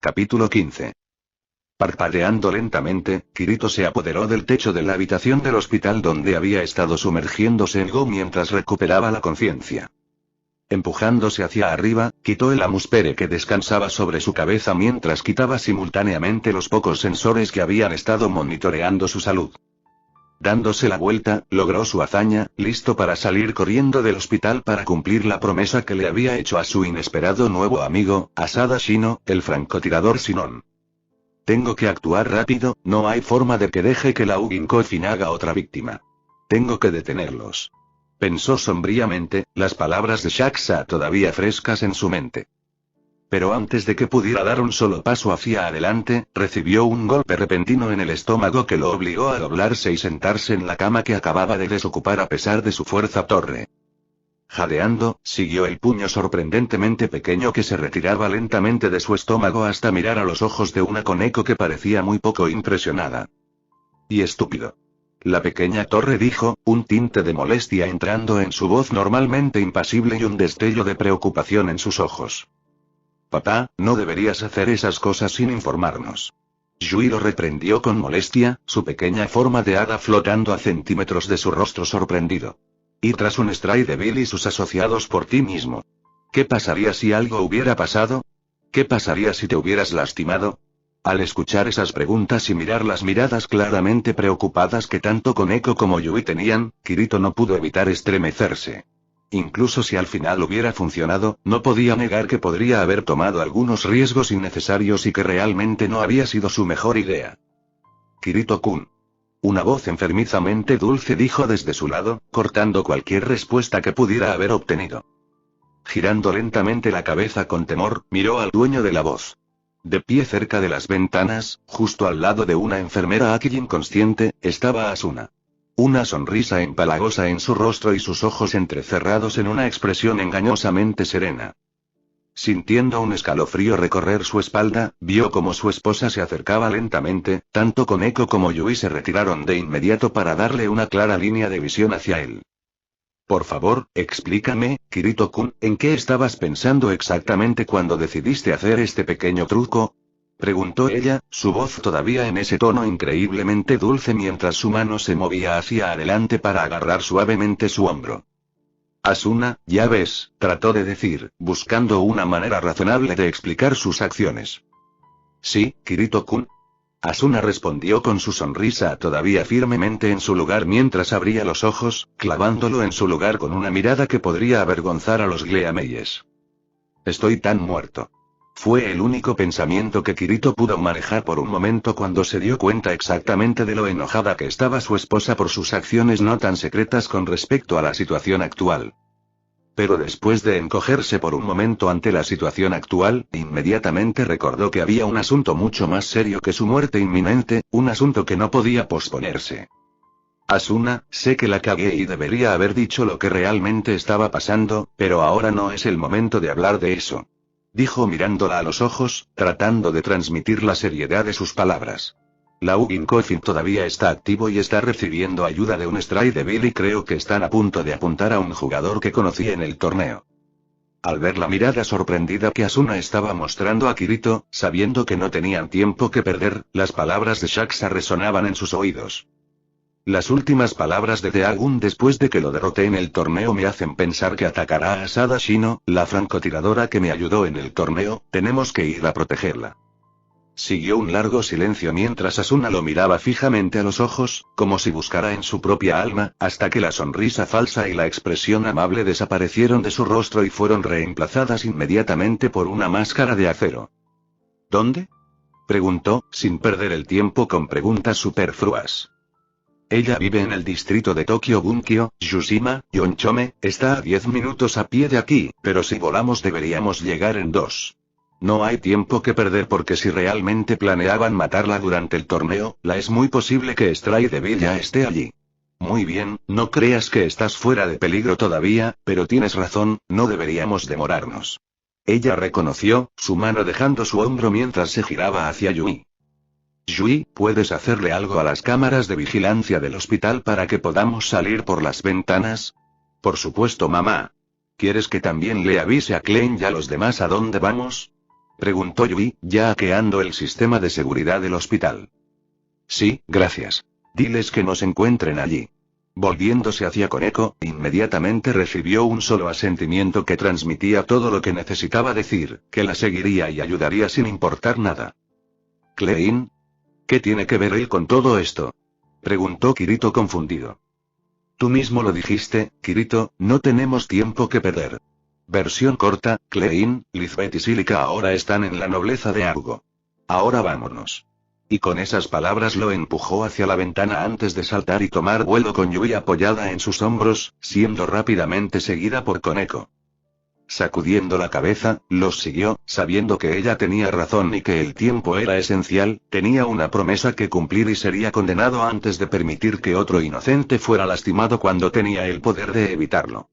Capítulo 15. Parpadeando lentamente, Kirito se apoderó del techo de la habitación del hospital donde había estado sumergiéndose en Go mientras recuperaba la conciencia. Empujándose hacia arriba, quitó el amuspere que descansaba sobre su cabeza mientras quitaba simultáneamente los pocos sensores que habían estado monitoreando su salud. Dándose la vuelta, logró su hazaña, listo para salir corriendo del hospital para cumplir la promesa que le había hecho a su inesperado nuevo amigo, Asada Shino, el francotirador Sinon. Tengo que actuar rápido, no hay forma de que deje que la Ugin Coffin haga otra víctima. Tengo que detenerlos. Pensó sombríamente, las palabras de Shaxa todavía frescas en su mente. Pero antes de que pudiera dar un solo paso hacia adelante, recibió un golpe repentino en el estómago que lo obligó a doblarse y sentarse en la cama que acababa de desocupar a pesar de su fuerza torre. Jadeando, siguió el puño sorprendentemente pequeño que se retiraba lentamente de su estómago hasta mirar a los ojos de una Koneko que parecía muy poco impresionada. Y estúpido. La pequeña torre dijo, un tinte de molestia entrando en su voz normalmente impasible y un destello de preocupación en sus ojos. Papá, no deberías hacer esas cosas sin informarnos. Yui lo reprendió con molestia, su pequeña forma de hada flotando a centímetros de su rostro sorprendido. Y tras un strike débil y sus asociados por ti mismo. ¿Qué pasaría si algo hubiera pasado? ¿Qué pasaría si te hubieras lastimado? Al escuchar esas preguntas y mirar las miradas claramente preocupadas que tanto Koneko como Yui tenían, Kirito no pudo evitar estremecerse. Incluso si al final hubiera funcionado, no podía negar que podría haber tomado algunos riesgos innecesarios y que realmente no había sido su mejor idea. Kirito-kun. Una voz enfermizamente dulce dijo desde su lado, cortando cualquier respuesta que pudiera haber obtenido. Girando lentamente la cabeza con temor, miró al dueño de la voz. De pie cerca de las ventanas, justo al lado de una enfermera aquí inconsciente, estaba Asuna. Una sonrisa empalagosa en su rostro y sus ojos entrecerrados en una expresión engañosamente serena. Sintiendo un escalofrío recorrer su espalda, vio como su esposa se acercaba lentamente, tanto Koneko como Yui se retiraron de inmediato para darle una clara línea de visión hacia él. Por favor, explícame, Kirito-kun, ¿en qué estabas pensando exactamente cuando decidiste hacer este pequeño truco? Preguntó ella, su voz todavía en ese tono increíblemente dulce mientras su mano se movía hacia adelante para agarrar suavemente su hombro. Asuna, ya ves, trató de decir, buscando una manera razonable de explicar sus acciones. Sí, Kirito-kun. Asuna respondió con su sonrisa todavía firmemente en su lugar mientras abría los ojos, clavándolo en su lugar con una mirada que podría avergonzar a los Gleameyes. Estoy tan muerto. Fue el único pensamiento que Kirito pudo manejar por un momento cuando se dio cuenta exactamente de lo enojada que estaba su esposa por sus acciones no tan secretas con respecto a la situación actual. Pero después de encogerse por un momento ante la situación actual, inmediatamente recordó que había un asunto mucho más serio que su muerte inminente, un asunto que no podía posponerse. Asuna, sé que la cagué y debería haber dicho lo que realmente estaba pasando, pero ahora no es el momento de hablar de eso. Dijo mirándola a los ojos, tratando de transmitir la seriedad de sus palabras. La Ugin Coffin todavía está activo y está recibiendo ayuda de un strike débil y creo que están a punto de apuntar a un jugador que conocí en el torneo. Al ver la mirada sorprendida que Asuna estaba mostrando a Kirito, sabiendo que no tenían tiempo que perder, las palabras de Shaxa resonaban en sus oídos. Las últimas palabras de Deagun después de que lo derroté en el torneo me hacen pensar que atacará a Asada Shino, la francotiradora que me ayudó en el torneo, tenemos que ir a protegerla. Siguió un largo silencio mientras Asuna lo miraba fijamente a los ojos, como si buscara en su propia alma, hasta que la sonrisa falsa y la expresión amable desaparecieron de su rostro y fueron reemplazadas inmediatamente por una máscara de acero. ¿Dónde? Preguntó, sin perder el tiempo con preguntas superfluas. Ella vive en el distrito de Tokio Bunkyo, Yushima, Yonchome, está a 10 minutos a pie de aquí, pero si volamos deberíamos llegar en 2. No hay tiempo que perder porque si realmente planeaban matarla durante el torneo, es muy posible que Strike Devil ya esté allí. Muy bien, no creas que estás fuera de peligro todavía, pero tienes razón, no deberíamos demorarnos. Ella reconoció, su mano dejando su hombro mientras se giraba hacia Yui. Yui, ¿puedes hacerle algo a las cámaras de vigilancia del hospital para que podamos salir por las ventanas? Por supuesto, mamá. ¿Quieres que también le avise a Klein y a los demás a dónde vamos? Preguntó Yui, ya hackeando el sistema de seguridad del hospital. Sí, gracias. Diles que nos encuentren allí. Volviéndose hacia Koneko, inmediatamente recibió un solo asentimiento que transmitía todo lo que necesitaba decir, que la seguiría y ayudaría sin importar nada. ¿Klein? ¿Qué tiene que ver él con todo esto? Preguntó Kirito confundido. Tú mismo lo dijiste, Kirito, no tenemos tiempo que perder. Versión corta, Klein, Lizbeth y Silica ahora están en la nobleza de Argo. Ahora vámonos. Y con esas palabras lo empujó hacia la ventana antes de saltar y tomar vuelo con Yui apoyada en sus hombros, siendo rápidamente seguida por Koneko. Sacudiendo la cabeza, los siguió, sabiendo que ella tenía razón y que el tiempo era esencial, tenía una promesa que cumplir y sería condenado antes de permitir que otro inocente fuera lastimado cuando tenía el poder de evitarlo.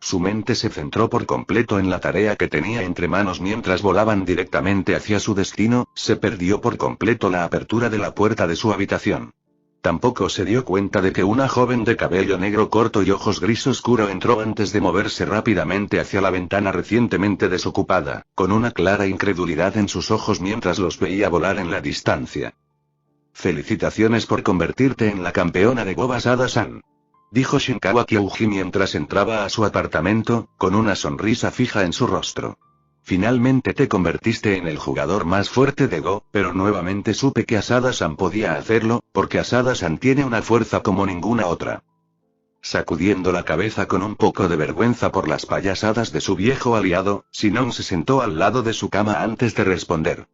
Su mente se centró por completo en la tarea que tenía entre manos mientras volaban directamente hacia su destino, se perdió por completo la apertura de la puerta de su habitación. Tampoco se dio cuenta de que una joven de cabello negro corto y ojos gris oscuro entró antes de moverse rápidamente hacia la ventana recientemente desocupada, con una clara incredulidad en sus ojos mientras los veía volar en la distancia. Felicitaciones por convertirte en la campeona de Go Basada-san. Dijo Shinkawa Kyouji mientras entraba a su apartamento, con una sonrisa fija en su rostro. Finalmente te convertiste en el jugador más fuerte de Go, pero nuevamente supe que Asada-san podía hacerlo, porque Asada-san tiene una fuerza como ninguna otra. Sacudiendo la cabeza con un poco de vergüenza por las payasadas de su viejo aliado, Shinon se sentó al lado de su cama antes de responder.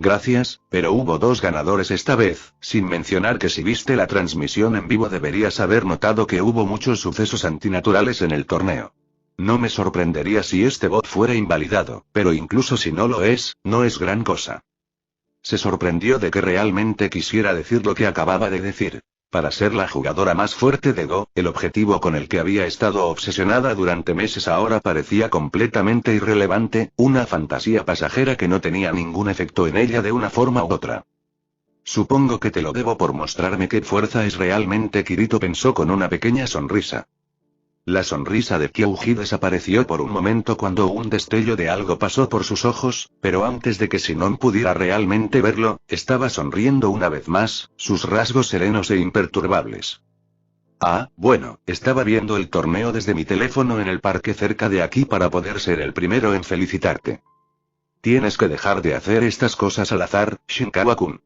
Gracias, pero hubo dos ganadores esta vez, sin mencionar que si viste la transmisión en vivo deberías haber notado que hubo muchos sucesos antinaturales en el torneo. No me sorprendería si este bot fuera invalidado, pero incluso si no lo es, no es gran cosa. Se sorprendió de que realmente quisiera decir lo que acababa de decir. Para ser la jugadora más fuerte de Go, el objetivo con el que había estado obsesionada durante meses ahora parecía completamente irrelevante, una fantasía pasajera que no tenía ningún efecto en ella de una forma u otra. Supongo que te lo debo por mostrarme qué fuerza es realmente, Kirito pensó con una pequeña sonrisa. La sonrisa de Kyouji desapareció por un momento cuando un destello de algo pasó por sus ojos, pero antes de que Shinon pudiera realmente verlo, estaba sonriendo una vez más, sus rasgos serenos e imperturbables. Ah, bueno, estaba viendo el torneo desde mi teléfono en el parque cerca de aquí para poder ser el primero en felicitarte. Tienes que dejar de hacer estas cosas al azar, Shinkawa-kun.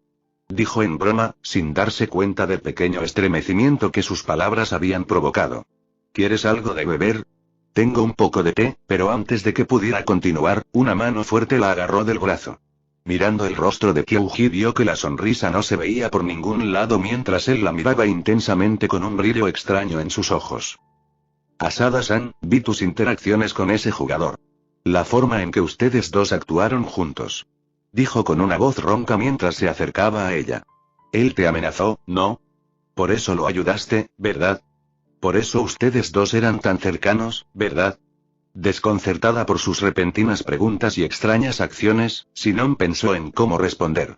Dijo en broma, sin darse cuenta del pequeño estremecimiento que sus palabras habían provocado. ¿Quieres algo de beber? Tengo un poco de té, pero antes de que pudiera continuar, una mano fuerte la agarró del brazo. Mirando el rostro de Kyouji vio que la sonrisa no se veía por ningún lado mientras él la miraba intensamente con un brillo extraño en sus ojos. Asada-san, vi tus interacciones con ese jugador. La forma en que ustedes dos actuaron juntos. Dijo con una voz ronca mientras se acercaba a ella. Él te amenazó, ¿no? Por eso lo ayudaste, ¿verdad? Por eso ustedes dos eran tan cercanos, ¿verdad? Desconcertada por sus repentinas preguntas y extrañas acciones, Shinon pensó en cómo responder.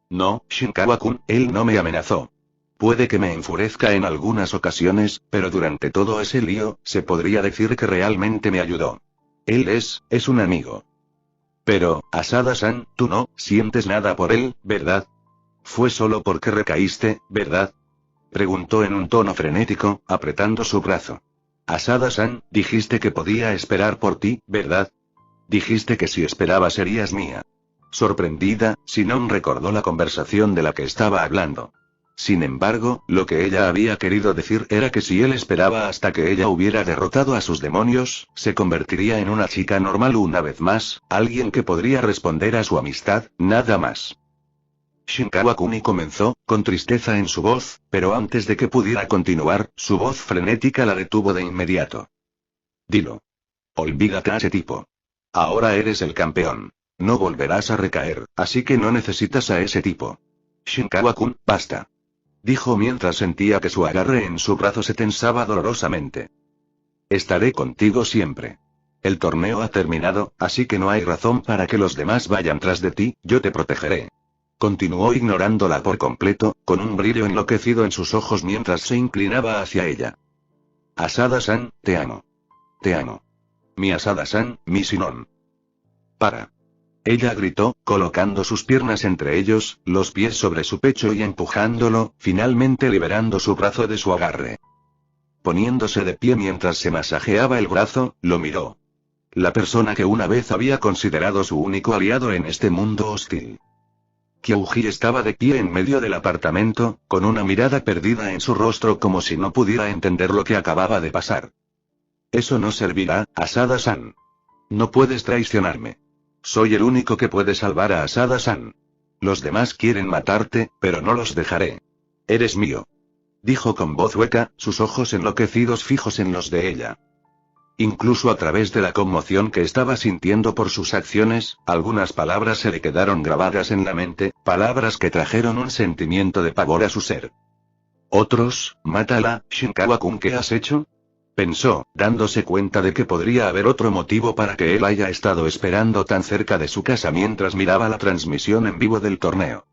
No, Shinkawa-kun, él no me amenazó. Puede que me enfurezca en algunas ocasiones, pero durante todo ese lío, se podría decir que realmente me ayudó. Él es un amigo. Pero, Asada-san, tú no sientes nada por él, ¿verdad? Fue solo porque recaíste, ¿verdad? Preguntó en un tono frenético, apretando su brazo. Asada-san, dijiste que podía esperar por ti, ¿verdad? Dijiste que si esperaba serías mía. Sorprendida, Shinon recordó la conversación de la que estaba hablando. Sin embargo, lo que ella había querido decir era que si él esperaba hasta que ella hubiera derrotado a sus demonios, se convertiría en una chica normal una vez más, alguien que podría responder a su amistad, nada más. Shinkawa-kun comenzó, con tristeza en su voz, pero antes de que pudiera continuar, su voz frenética la detuvo de inmediato. Dilo. Olvídate a ese tipo. Ahora eres el campeón. No volverás a recaer, así que no necesitas a ese tipo. Shinkawa-kun, basta. Dijo mientras sentía que su agarre en su brazo se tensaba dolorosamente. Estaré contigo siempre. El torneo ha terminado, así que no hay razón para que los demás vayan tras de ti, yo te protegeré. Continuó ignorándola por completo, con un brillo enloquecido en sus ojos mientras se inclinaba hacia ella. Asada-san, te amo. Te amo. Mi Asada-san, mi Shinon. Para. Ella gritó, colocando sus piernas entre ellos, los pies sobre su pecho y empujándolo, finalmente liberando su brazo de su agarre. Poniéndose de pie mientras se masajeaba el brazo, lo miró. La persona que una vez había considerado su único aliado en este mundo hostil. Kyuji estaba de pie en medio del apartamento, con una mirada perdida en su rostro como si no pudiera entender lo que acababa de pasar. Eso no servirá, Asada-san. No puedes traicionarme. Soy el único que puede salvar a Asada-san. Los demás quieren matarte, pero no los dejaré. Eres mío. Dijo con voz hueca, sus ojos enloquecidos fijos en los de ella. Incluso a través de la conmoción que estaba sintiendo por sus acciones, algunas palabras se le quedaron grabadas en la mente, palabras que trajeron un sentimiento de pavor a su ser. Otros, mátala, Shinkawa-kun, ¿qué has hecho? Pensó, dándose cuenta de que podría haber otro motivo para que él haya estado esperando tan cerca de su casa mientras miraba la transmisión en vivo del torneo.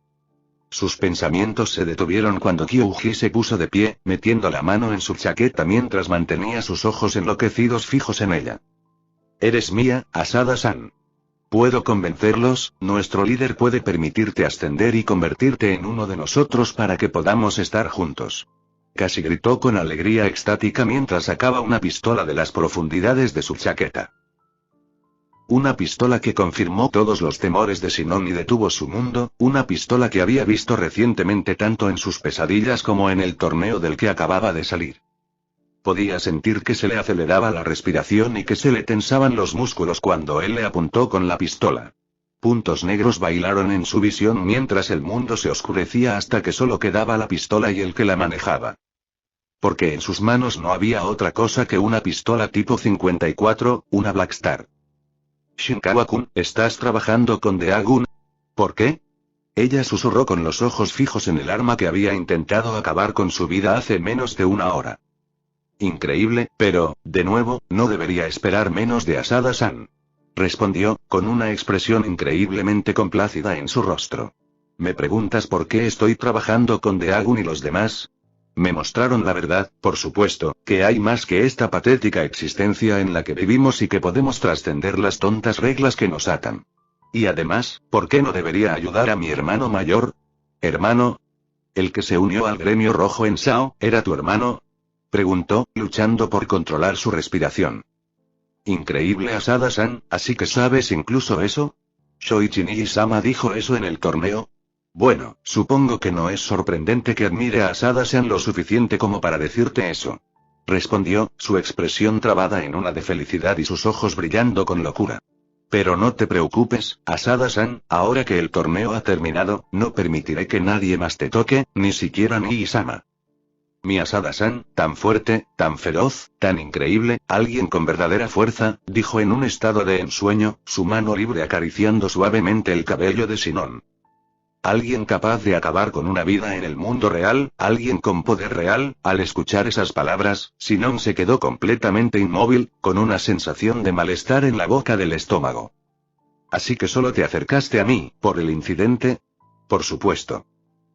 Sus pensamientos se detuvieron cuando Kyuji se puso de pie, metiendo la mano en su chaqueta mientras mantenía sus ojos enloquecidos fijos en ella. Eres mía, Asada-san. Puedo convencerlos, nuestro líder puede permitirte ascender y convertirte en uno de nosotros para que podamos estar juntos. Casi gritó con alegría extática mientras sacaba una pistola de las profundidades de su chaqueta. Una pistola que confirmó todos los temores de Shinon y detuvo su mundo, una pistola que había visto recientemente tanto en sus pesadillas como en el torneo del que acababa de salir. Podía sentir que se le aceleraba la respiración y que se le tensaban los músculos cuando él le apuntó con la pistola. Puntos negros bailaron en su visión mientras el mundo se oscurecía hasta que solo quedaba la pistola y el que la manejaba. Porque en sus manos no había otra cosa que una pistola tipo 54, una Blackstar. Shinkawa-kun, ¿estás trabajando con Deagun? ¿Por qué? Ella susurró con los ojos fijos en el arma que había intentado acabar con su vida hace menos de una hora. Increíble, pero, de nuevo, no debería esperar menos de Asada-san. Respondió, con una expresión increíblemente complácida en su rostro. ¿Me preguntas por qué estoy trabajando con Deagun y los demás? Me mostraron la verdad, por supuesto, que hay más que esta patética existencia en la que vivimos y que podemos trascender las tontas reglas que nos atan. Y además, ¿por qué no debería ayudar a mi hermano mayor? ¿Hermano? ¿El que se unió al gremio rojo en Sao, era tu hermano? Preguntó, luchando por controlar su respiración. Increíble, Asada-san, ¿así que sabes incluso eso? ¿Shoichi Nii-sama dijo eso en el torneo? Bueno, supongo que no es sorprendente que admire a Asada-san lo suficiente como para decirte eso. Respondió, su expresión trabada en una de felicidad y sus ojos brillando con locura. Pero no te preocupes, Asada-san, ahora que el torneo ha terminado, no permitiré que nadie más te toque, ni siquiera Nii-sama. Mi Asada-san, tan fuerte, tan feroz, tan increíble, alguien con verdadera fuerza, dijo en un estado de ensueño, su mano libre acariciando suavemente el cabello de Shinon. Alguien capaz de acabar con una vida en el mundo real, alguien con poder real. Al escuchar esas palabras, Shinon se quedó completamente inmóvil, con una sensación de malestar en la boca del estómago. ¿Así que solo te acercaste a mí, por el incidente? Por supuesto.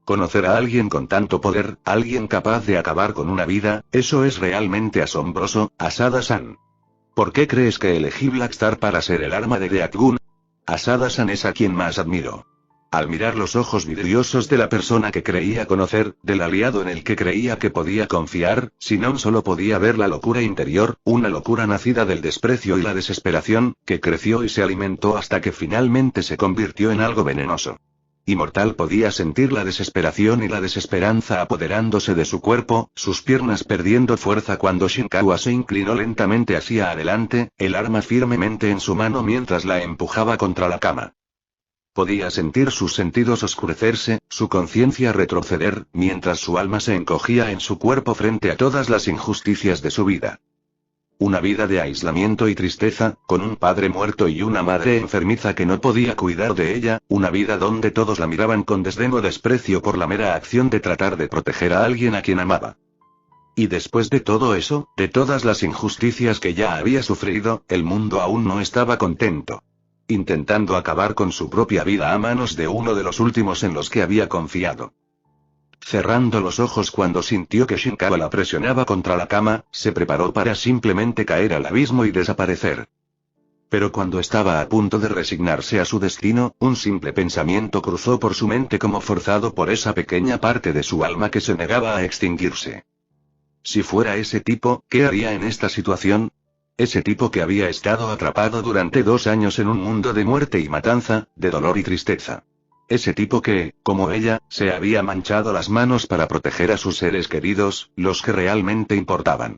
Conocer a alguien con tanto poder, alguien capaz de acabar con una vida, eso es realmente asombroso, Asada-san. ¿Por qué crees que elegí Blackstar para ser el arma de Deagun? Asada-san es a quien más admiro. Al mirar los ojos vidriosos de la persona que creía conocer, del aliado en el que creía que podía confiar, Shinon solo podía ver la locura interior, una locura nacida del desprecio y la desesperación, que creció y se alimentó hasta que finalmente se convirtió en algo venenoso. Y Mortal podía sentir la desesperación y la desesperanza apoderándose de su cuerpo, sus piernas perdiendo fuerza cuando Shinkawa se inclinó lentamente hacia adelante, el arma firmemente en su mano mientras la empujaba contra la cama. Podía sentir sus sentidos oscurecerse, su conciencia retroceder, mientras su alma se encogía en su cuerpo frente a todas las injusticias de su vida. Una vida de aislamiento y tristeza, con un padre muerto y una madre enfermiza que no podía cuidar de ella, una vida donde todos la miraban con desdén o desprecio por la mera acción de tratar de proteger a alguien a quien amaba. Y después de todo eso, de todas las injusticias que ya había sufrido, el mundo aún no estaba contento. Intentando acabar con su propia vida a manos de uno de los últimos en los que había confiado. Cerrando los ojos cuando sintió que Shinkawa la presionaba contra la cama, se preparó para simplemente caer al abismo y desaparecer. Pero cuando estaba a punto de resignarse a su destino, un simple pensamiento cruzó por su mente como forzado por esa pequeña parte de su alma que se negaba a extinguirse. Si fuera ese tipo, ¿qué haría en esta situación? Ese tipo que había estado atrapado durante 2 años en un mundo de muerte y matanza, de dolor y tristeza. Ese tipo que, como ella, se había manchado las manos para proteger a sus seres queridos, los que realmente importaban.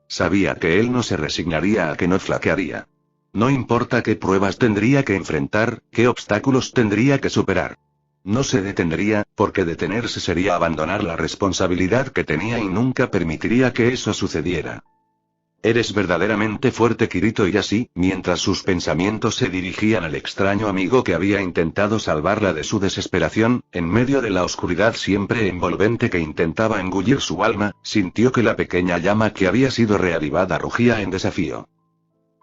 Sabía que él no se resignaría a que no flaquearía. No importa qué pruebas tendría que enfrentar, qué obstáculos tendría que superar. No se detendría, porque detenerse sería abandonar la responsabilidad que tenía y nunca permitiría que eso sucediera. Eres verdaderamente fuerte, Kirito, y así, mientras sus pensamientos se dirigían al extraño amigo que había intentado salvarla de su desesperación, en medio de la oscuridad siempre envolvente que intentaba engullir su alma, sintió que la pequeña llama que había sido reavivada rugía en desafío.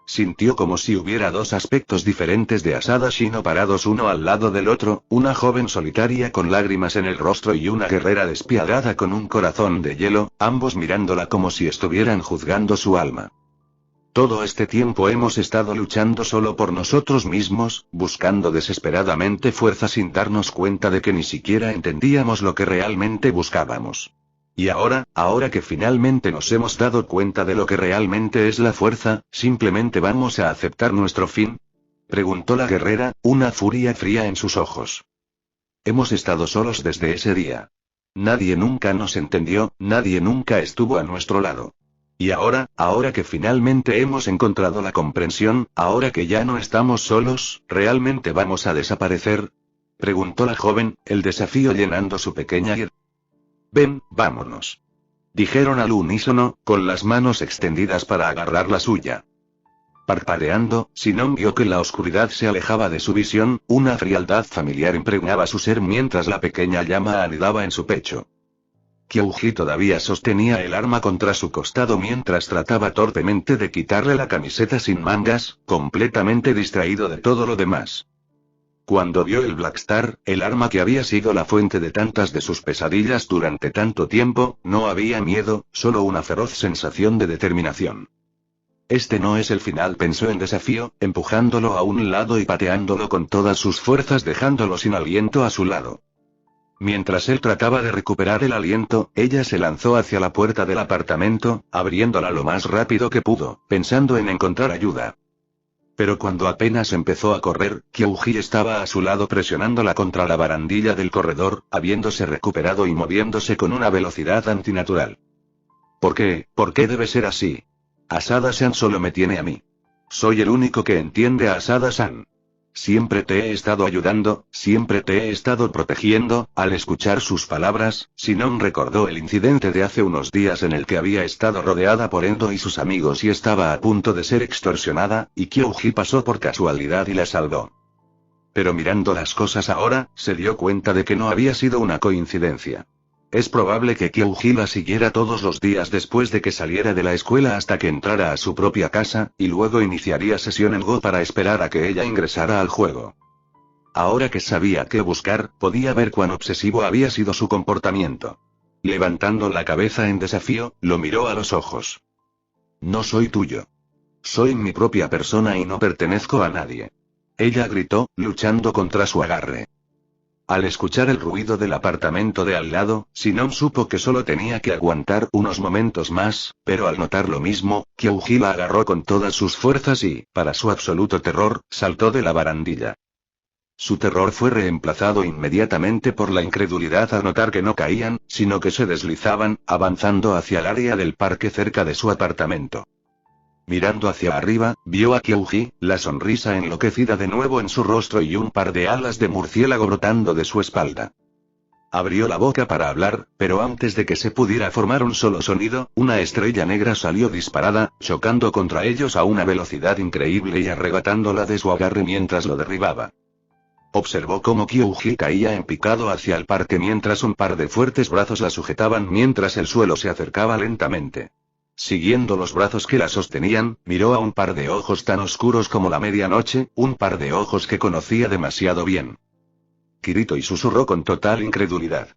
Sintió como si hubiera 2 aspectos diferentes de Asada Shino parados uno al lado del otro, una joven solitaria con lágrimas en el rostro y una guerrera despiadada con un corazón de hielo, ambos mirándola como si estuvieran juzgando su alma. Todo este tiempo hemos estado luchando solo por nosotros mismos, buscando desesperadamente fuerza sin darnos cuenta de que ni siquiera entendíamos lo que realmente buscábamos. Y ahora que finalmente nos hemos dado cuenta de lo que realmente es la fuerza, ¿simplemente vamos a aceptar nuestro fin? Preguntó la guerrera, una furia fría en sus ojos. Hemos estado solos desde ese día. Nadie nunca nos entendió, nadie nunca estuvo a nuestro lado. Y ahora que finalmente hemos encontrado la comprensión, ahora que ya no estamos solos, ¿realmente vamos a desaparecer? Preguntó la joven, el desafío llenando su pequeña ira. Ven, vámonos. Dijeron al unísono, con las manos extendidas para agarrar la suya. Parpadeando, Sinon vio que la oscuridad se alejaba de su visión, una frialdad familiar impregnaba su ser mientras la pequeña llama anidaba en su pecho. Kyuji todavía sostenía el arma contra su costado mientras trataba torpemente de quitarle la camiseta sin mangas, completamente distraído de todo lo demás. Cuando vio el Blackstar, el arma que había sido la fuente de tantas de sus pesadillas durante tanto tiempo, no había miedo, solo una feroz sensación de determinación. Este no es el final, pensó en desafío, empujándolo a un lado y pateándolo con todas sus fuerzas dejándolo sin aliento a su lado. Mientras él trataba de recuperar el aliento, ella se lanzó hacia la puerta del apartamento, abriéndola lo más rápido que pudo, pensando en encontrar ayuda. Pero cuando apenas empezó a correr, Kyuji estaba a su lado presionándola contra la barandilla del corredor, habiéndose recuperado y moviéndose con una velocidad antinatural. ¿Por qué? ¿Por qué debe ser así? Asada-san solo me tiene a mí. Soy el único que entiende a Asada-san. Siempre te he estado ayudando, siempre te he estado protegiendo. Al escuchar sus palabras, Sinon recordó el incidente de hace unos días en el que había estado rodeada por Endo y sus amigos y estaba a punto de ser extorsionada, y Kyuji pasó por casualidad y la salvó. Pero mirando las cosas ahora, se dio cuenta de que no había sido una coincidencia. Es probable que Kyuji la siguiera todos los días después de que saliera de la escuela hasta que entrara a su propia casa, y luego iniciaría sesión en Go para esperar a que ella ingresara al juego. Ahora que sabía qué buscar, podía ver cuán obsesivo había sido su comportamiento. Levantando la cabeza en desafío, lo miró a los ojos. No soy tuyo. Soy mi propia persona y no pertenezco a nadie. Ella gritó, luchando contra su agarre. Al escuchar el ruido del apartamento de al lado, Sinon supo que solo tenía que aguantar unos momentos más, pero al notar lo mismo, Kyuji la agarró con todas sus fuerzas y, para su absoluto terror, saltó de la barandilla. Su terror fue reemplazado inmediatamente por la incredulidad al notar que no caían, sino que se deslizaban, avanzando hacia el área del parque cerca de su apartamento. Mirando hacia arriba, vio a Kyuji, la sonrisa enloquecida de nuevo en su rostro y un par de alas de murciélago brotando de su espalda. Abrió la boca para hablar, pero antes de que se pudiera formar un solo sonido, una estrella negra salió disparada, chocando contra ellos a una velocidad increíble y arrebatándola de su agarre mientras lo derribaba. Observó cómo Kyuji caía en picado hacia el parque mientras un par de fuertes brazos la sujetaban mientras el suelo se acercaba lentamente. Siguiendo los brazos que la sostenían, miró a un par de ojos tan oscuros como la medianoche, un par de ojos que conocía demasiado bien. Kirito y susurró con total incredulidad.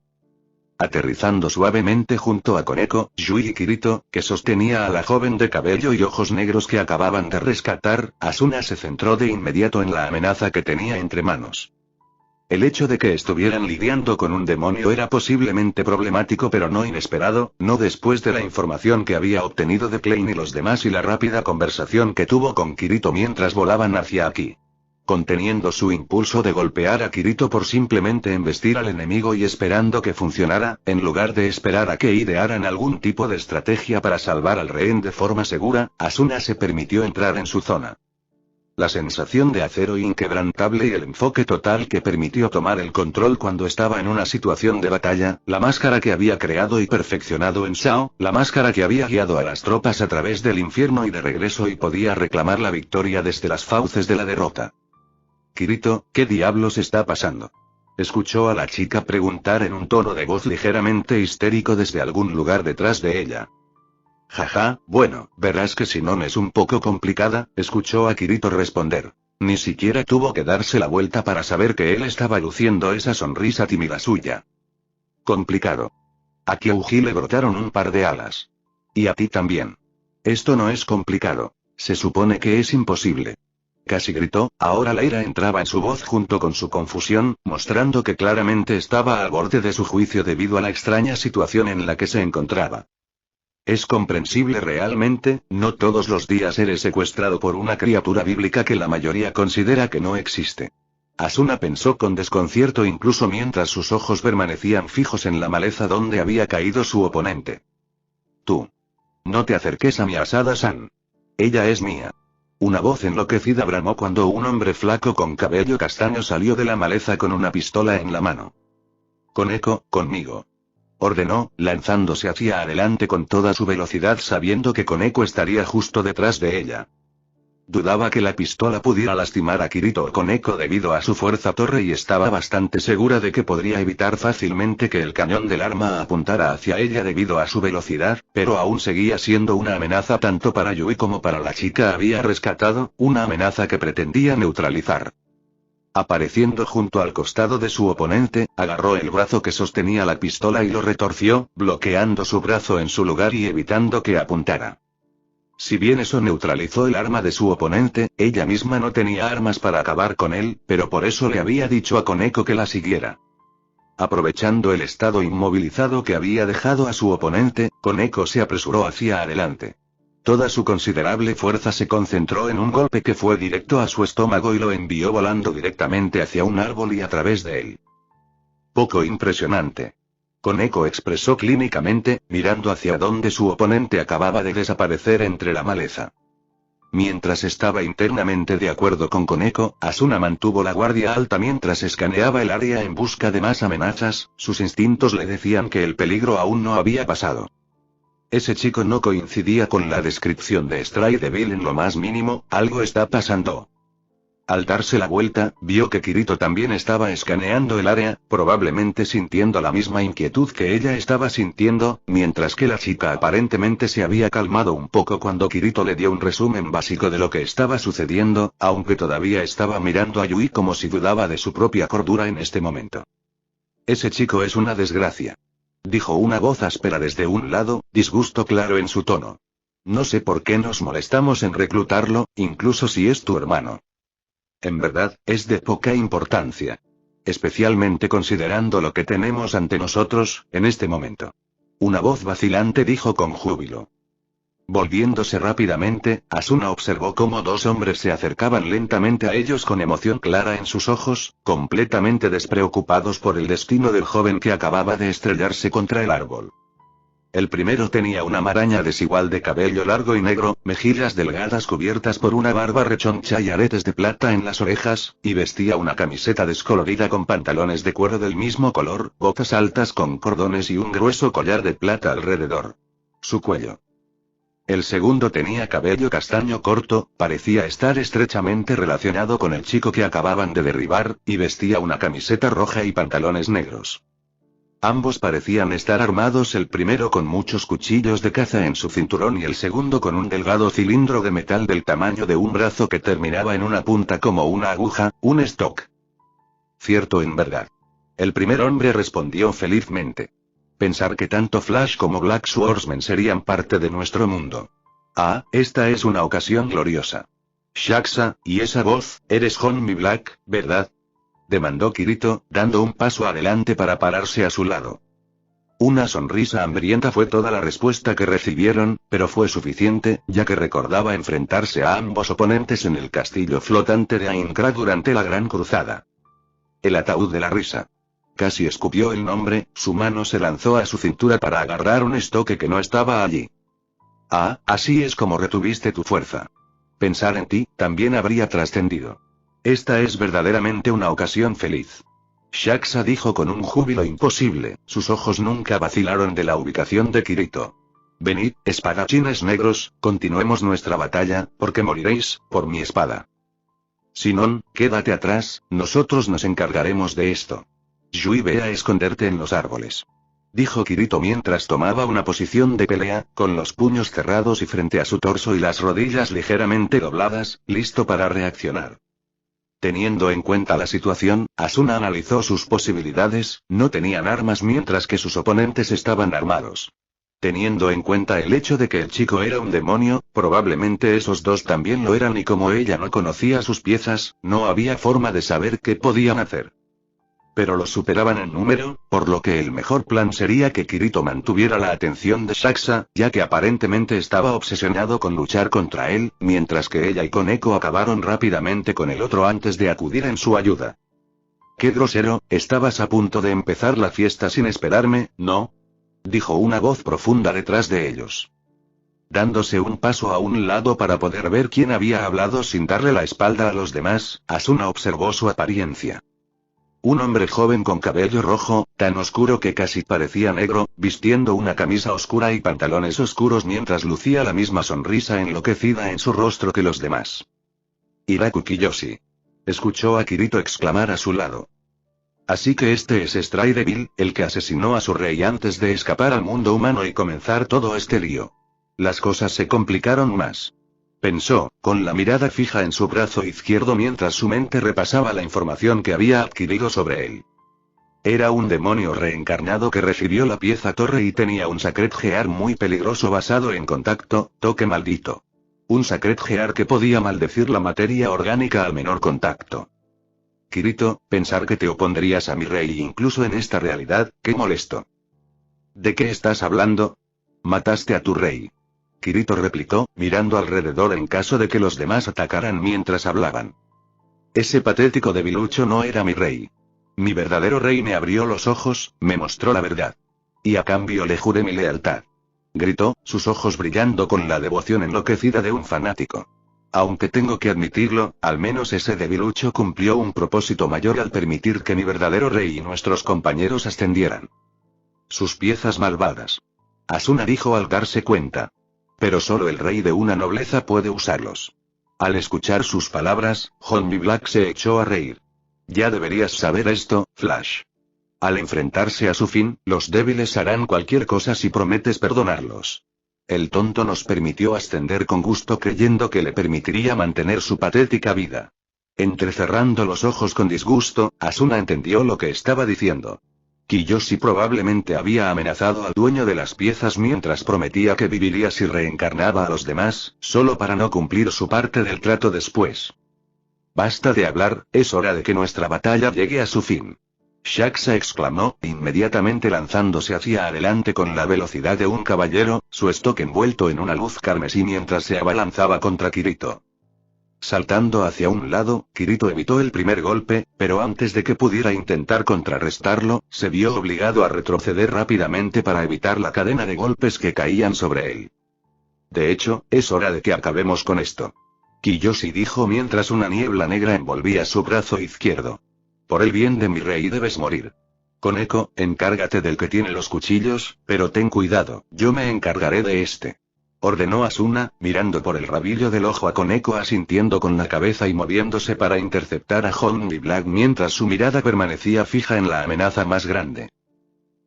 Aterrizando suavemente junto a Koneko, Yui y Kirito, que sostenía a la joven de cabello y ojos negros que acababan de rescatar, Asuna se centró de inmediato en la amenaza que tenía entre manos. El hecho de que estuvieran lidiando con un demonio era posiblemente problemático pero no inesperado, no después de la información que había obtenido de Klein y los demás y la rápida conversación que tuvo con Kirito mientras volaban hacia aquí. Conteniendo su impulso de golpear a Kirito por simplemente embestir al enemigo y esperando que funcionara, en lugar de esperar a que idearan algún tipo de estrategia para salvar al rehén de forma segura, Asuna se permitió entrar en su zona. La sensación de acero inquebrantable y el enfoque total que permitió tomar el control cuando estaba en una situación de batalla, la máscara que había creado y perfeccionado en Shao, la máscara que había guiado a las tropas a través del infierno y de regreso y podía reclamar la victoria desde las fauces de la derrota. Kirito, ¿qué diablos está pasando? Escuchó a la chica preguntar en un tono de voz ligeramente histérico desde algún lugar detrás de ella. Jaja, bueno, verás que si no es un poco complicada, escuchó a Kirito responder. Ni siquiera tuvo que darse la vuelta para saber que él estaba luciendo esa sonrisa tímida suya. Complicado. A Kyouji le brotaron un par de alas. Y a ti también. Esto no es complicado. Se supone que es imposible. Casi gritó, ahora la ira entraba en su voz junto con su confusión, mostrando que claramente estaba al borde de su juicio debido a la extraña situación en la que se encontraba. Es comprensible realmente, no todos los días eres secuestrado por una criatura bíblica que la mayoría considera que no existe. Asuna pensó con desconcierto incluso mientras sus ojos permanecían fijos en la maleza donde había caído su oponente. Tú. No te acerques a mi Asada-san. Ella es mía. Una voz enloquecida bramó cuando un hombre flaco con cabello castaño salió de la maleza con una pistola en la mano. Koneko, conmigo. Ordenó, lanzándose hacia adelante con toda su velocidad sabiendo que Koneko estaría justo detrás de ella. Dudaba que la pistola pudiera lastimar a Kirito o Koneko debido a su fuerza torre y estaba bastante segura de que podría evitar fácilmente que el cañón del arma apuntara hacia ella debido a su velocidad, pero aún seguía siendo una amenaza tanto para Yui como para la chica había rescatado, una amenaza que pretendía neutralizar. Apareciendo junto al costado de su oponente, agarró el brazo que sostenía la pistola y lo retorció, bloqueando su brazo en su lugar y evitando que apuntara. Si bien eso neutralizó el arma de su oponente, ella misma no tenía armas para acabar con él, pero por eso le había dicho a Koneko que la siguiera. Aprovechando el estado inmovilizado que había dejado a su oponente, Koneko se apresuró hacia adelante. Toda su considerable fuerza se concentró en un golpe que fue directo a su estómago y lo envió volando directamente hacia un árbol y a través de él. Poco impresionante. Koneko expresó clínicamente, mirando hacia donde su oponente acababa de desaparecer entre la maleza. Mientras estaba internamente de acuerdo con Koneko, Asuna mantuvo la guardia alta mientras escaneaba el área en busca de más amenazas, sus instintos le decían que el peligro aún no había pasado. Ese chico no coincidía con la descripción de Stray Devil en lo más mínimo, algo está pasando. Al darse la vuelta, vio que Kirito también estaba escaneando el área, probablemente sintiendo la misma inquietud que ella estaba sintiendo, mientras que la chica aparentemente se había calmado un poco cuando Kirito le dio un resumen básico de lo que estaba sucediendo, aunque todavía estaba mirando a Yui como si dudaba de su propia cordura en este momento. Ese chico es una desgracia. Dijo una voz áspera desde un lado, disgusto claro en su tono. No sé por qué nos molestamos en reclutarlo, incluso si es tu hermano. En verdad, es de poca importancia. Especialmente considerando lo que tenemos ante nosotros, en este momento. Una voz vacilante dijo con júbilo. Volviéndose rápidamente, Asuna observó cómo dos hombres se acercaban lentamente a ellos con emoción clara en sus ojos, completamente despreocupados por el destino del joven que acababa de estrellarse contra el árbol. El primero tenía una maraña desigual de cabello largo y negro, mejillas delgadas cubiertas por una barba rechoncha y aretes de plata en las orejas, y vestía una camiseta descolorida con pantalones de cuero del mismo color, botas altas con cordones y un grueso collar de plata alrededor. Su cuello. El segundo tenía cabello castaño corto, parecía estar estrechamente relacionado con el chico que acababan de derribar, y vestía una camiseta roja y pantalones negros. Ambos parecían estar armados, el primero con muchos cuchillos de caza en su cinturón y el segundo con un delgado cilindro de metal del tamaño de un brazo que terminaba en una punta como una aguja, un stock. Cierto en verdad. El primer hombre respondió felizmente. Pensar que tanto Flash como Black Swordsman serían parte de nuestro mundo. Ah, esta es una ocasión gloriosa. Shaxa, y esa voz, eres Honmi Black, ¿verdad? Demandó Kirito, dando un paso adelante para pararse a su lado. Una sonrisa hambrienta fue toda la respuesta que recibieron, pero fue suficiente, ya que recordaba enfrentarse a ambos oponentes en el castillo flotante de Aincrad durante la Gran Cruzada. El ataúd de la risa. Casi escupió el nombre, su mano se lanzó a su cintura para agarrar un estoque que no estaba allí. Ah, así es como retuviste tu fuerza. Pensar en ti, también habría trascendido. Esta es verdaderamente una ocasión feliz. Shaxa dijo con un júbilo imposible, sus ojos nunca vacilaron de la ubicación de Kirito. Venid, espadachines negros, continuemos nuestra batalla, porque moriréis, por mi espada. Sinon, quédate atrás, nosotros nos encargaremos de esto. Yui, ve a esconderte en los árboles. Dijo Kirito mientras tomaba una posición de pelea, con los puños cerrados y frente a su torso y las rodillas ligeramente dobladas, listo para reaccionar. Teniendo en cuenta la situación, Asuna analizó sus posibilidades, no tenían armas mientras que sus oponentes estaban armados. Teniendo en cuenta el hecho de que el chico era un demonio, probablemente esos dos también lo eran y como ella no conocía sus piezas, no había forma de saber qué podían hacer. Pero los superaban en número, por lo que el mejor plan sería que Kirito mantuviera la atención de Shaxa, ya que aparentemente estaba obsesionado con luchar contra él, mientras que ella y Koneko acabaron rápidamente con el otro antes de acudir en su ayuda. ¡Qué grosero! Estabas a punto de empezar la fiesta sin esperarme, ¿no? Dijo una voz profunda detrás de ellos. Dándose un paso a un lado para poder ver quién había hablado sin darle la espalda a los demás, Asuna observó su apariencia. Un hombre joven con cabello rojo, tan oscuro que casi parecía negro, vistiendo una camisa oscura y pantalones oscuros mientras lucía la misma sonrisa enloquecida en su rostro que los demás. Iraku Kiyoshi. Escuchó a Kirito exclamar a su lado. Así que este es Stray Devil, el que asesinó a su rey antes de escapar al mundo humano y comenzar todo este lío. Las cosas se complicaron más. Pensó, con la mirada fija en su brazo izquierdo mientras su mente repasaba la información que había adquirido sobre él. Era un demonio reencarnado que recibió la pieza torre y tenía un Sacred Gear muy peligroso basado en contacto, toque maldito. Un Sacred Gear que podía maldecir la materia orgánica al menor contacto. Kirito, pensar que te opondrías a mi rey incluso en esta realidad, qué molesto. ¿De qué estás hablando? Mataste a tu rey. Kirito replicó, mirando alrededor en caso de que los demás atacaran mientras hablaban. Ese patético debilucho no era mi rey. Mi verdadero rey me abrió los ojos, me mostró la verdad. Y a cambio le juré mi lealtad. Gritó, sus ojos brillando con la devoción enloquecida de un fanático. Aunque tengo que admitirlo, al menos ese debilucho cumplió un propósito mayor al permitir que mi verdadero rey y nuestros compañeros ascendieran. Sus piezas malvadas. Asuna dijo al darse cuenta. Pero solo el rey de una nobleza puede usarlos. Al escuchar sus palabras, Honmi Black se echó a reír. Ya deberías saber esto, Flash. Al enfrentarse a su fin, los débiles harán cualquier cosa si prometes perdonarlos. El tonto nos permitió ascender con gusto creyendo que le permitiría mantener su patética vida. Entrecerrando los ojos con disgusto, Asuna entendió lo que estaba diciendo. Kiyoshi probablemente había amenazado al dueño de las piezas mientras prometía que viviría si reencarnaba a los demás, solo para no cumplir su parte del trato después. Basta de hablar, es hora de que nuestra batalla llegue a su fin. Shaxa exclamó, inmediatamente lanzándose hacia adelante con la velocidad de un caballero, su estoque envuelto en una luz carmesí mientras se abalanzaba contra Kirito. Saltando hacia un lado, Kirito evitó el primer golpe, pero antes de que pudiera intentar contrarrestarlo, se vio obligado a retroceder rápidamente para evitar la cadena de golpes que caían sobre él. De hecho, es hora de que acabemos con esto. Kiyoshi dijo mientras una niebla negra envolvía su brazo izquierdo. Por el bien de mi rey debes morir. Koneko, encárgate del que tiene los cuchillos, pero ten cuidado, yo me encargaré de este. Ordenó Asuna, mirando por el rabillo del ojo a Koneko asintiendo con la cabeza y moviéndose para interceptar a Honmi Black mientras su mirada permanecía fija en la amenaza más grande.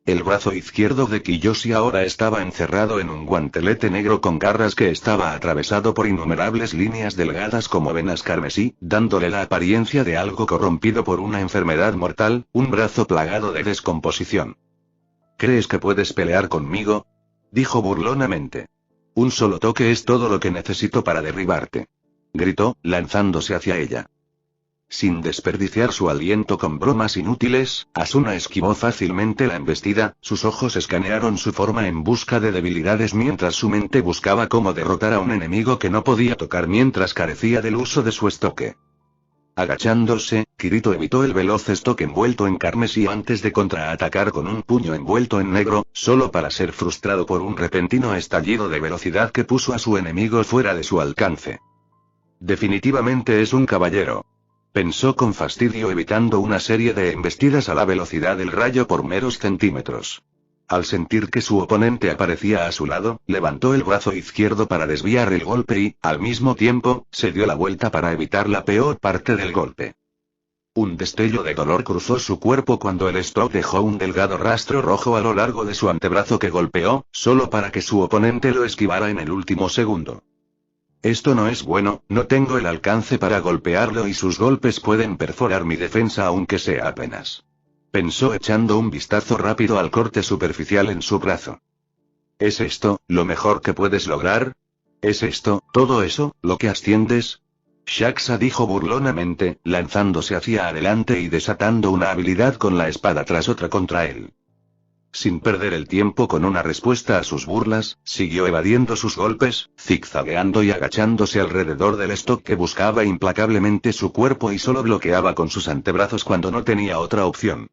El brazo izquierdo de Kiyoshi ahora estaba encerrado en un guantelete negro con garras que estaba atravesado por innumerables líneas delgadas como venas carmesí, dándole la apariencia de algo corrompido por una enfermedad mortal, un brazo plagado de descomposición. ¿Crees que puedes pelear conmigo?, dijo burlonamente. Un solo toque es todo lo que necesito para derribarte, gritó, lanzándose hacia ella. Sin desperdiciar su aliento con bromas inútiles, Asuna esquivó fácilmente la embestida, sus ojos escanearon su forma en busca de debilidades mientras su mente buscaba cómo derrotar a un enemigo que no podía tocar mientras carecía del uso de su estoque. Agachándose, Kirito evitó el veloz estoque envuelto en carmesí antes de contraatacar con un puño envuelto en negro, solo para ser frustrado por un repentino estallido de velocidad que puso a su enemigo fuera de su alcance. Definitivamente es un caballero, pensó con fastidio evitando una serie de embestidas a la velocidad del rayo por meros centímetros. Al sentir que su oponente aparecía a su lado, levantó el brazo izquierdo para desviar el golpe y, al mismo tiempo, se dio la vuelta para evitar la peor parte del golpe. Un destello de dolor cruzó su cuerpo cuando el stroke dejó un delgado rastro rojo a lo largo de su antebrazo que golpeó, solo para que su oponente lo esquivara en el último segundo. Esto no es bueno, no tengo el alcance para golpearlo y sus golpes pueden perforar mi defensa aunque sea apenas, pensó echando un vistazo rápido al corte superficial en su brazo. ¿Es esto, lo mejor que puedes lograr? ¿Es esto, todo eso, lo que asciendes? Shaxa dijo burlonamente, lanzándose hacia adelante y desatando una habilidad con la espada tras otra contra él. Sin perder el tiempo con una respuesta a sus burlas, siguió evadiendo sus golpes, zigzagueando y agachándose alrededor del stock que buscaba implacablemente su cuerpo y solo bloqueaba con sus antebrazos cuando no tenía otra opción.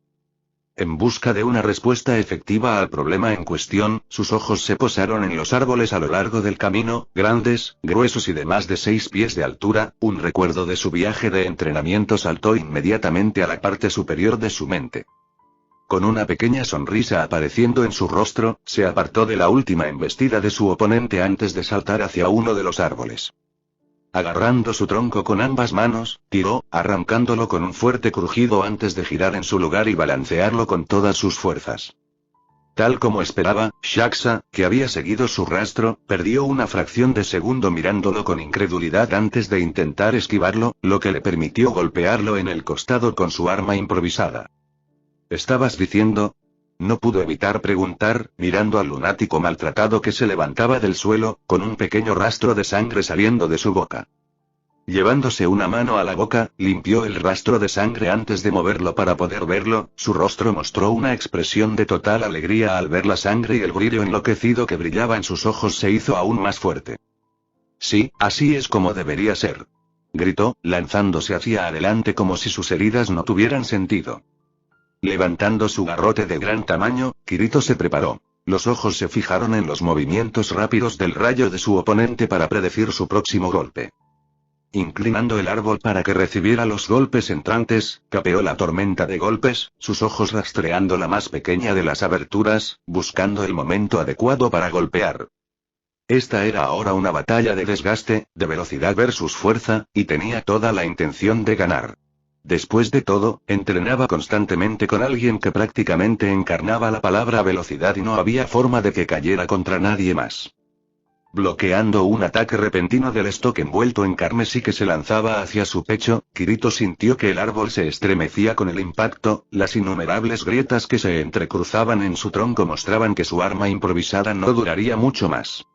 En busca de una respuesta efectiva al problema en cuestión, sus ojos se posaron en los árboles a lo largo del camino, grandes, gruesos y de más de 6 pies de altura. Un recuerdo de su viaje de entrenamiento saltó inmediatamente a la parte superior de su mente. Con una pequeña sonrisa apareciendo en su rostro, se apartó de la última embestida de su oponente antes de saltar hacia uno de los árboles. Agarrando su tronco con ambas manos, tiró, arrancándolo con un fuerte crujido antes de girar en su lugar y balancearlo con todas sus fuerzas. Tal como esperaba, Shaxa, que había seguido su rastro, perdió una fracción de segundo mirándolo con incredulidad antes de intentar esquivarlo, lo que le permitió golpearlo en el costado con su arma improvisada. ¿Estabas diciendo? No pudo evitar preguntar, mirando al lunático maltratado que se levantaba del suelo, con un pequeño rastro de sangre saliendo de su boca. Llevándose una mano a la boca, limpió el rastro de sangre antes de moverlo para poder verlo. Su rostro mostró una expresión de total alegría al ver la sangre y el brillo enloquecido que brillaba en sus ojos se hizo aún más fuerte. Sí, así es como debería ser, gritó, lanzándose hacia adelante como si sus heridas no tuvieran sentido. Levantando su garrote de gran tamaño, Kirito se preparó. Los ojos se fijaron en los movimientos rápidos del rayo de su oponente para predecir su próximo golpe. Inclinando el árbol para que recibiera los golpes entrantes, capeó la tormenta de golpes, sus ojos rastreando la más pequeña de las aberturas, buscando el momento adecuado para golpear. Esta era ahora una batalla de desgaste, de velocidad versus fuerza, y tenía toda la intención de ganar. Después de todo, entrenaba constantemente con alguien que prácticamente encarnaba la palabra velocidad y no había forma de que cayera contra nadie más. Bloqueando un ataque repentino del stock envuelto en carmesí que se lanzaba hacia su pecho, Kirito sintió que el árbol se estremecía con el impacto, las innumerables grietas que se entrecruzaban en su tronco mostraban que su arma improvisada no duraría mucho más.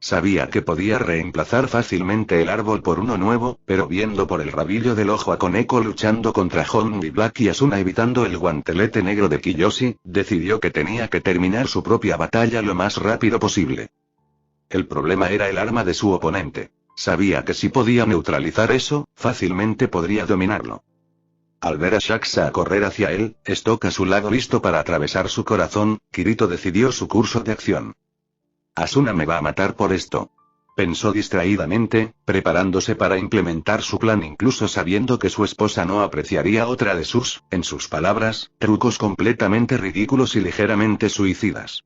Sabía que podía reemplazar fácilmente el árbol por uno nuevo, pero viendo por el rabillo del ojo a Koneko luchando contra Hongi Black y Asuna evitando el guantelete negro de Kiyoshi, decidió que tenía que terminar su propia batalla lo más rápido posible. El problema era el arma de su oponente. Sabía que si podía neutralizar eso, fácilmente podría dominarlo. Al ver a Shaxa correr hacia él, stock a su lado listo para atravesar su corazón, Kirito decidió su curso de acción. Asuna me va a matar por esto, pensó distraídamente, preparándose para implementar su plan incluso sabiendo que su esposa no apreciaría otra de sus, en sus palabras, trucos completamente ridículos y ligeramente suicidas.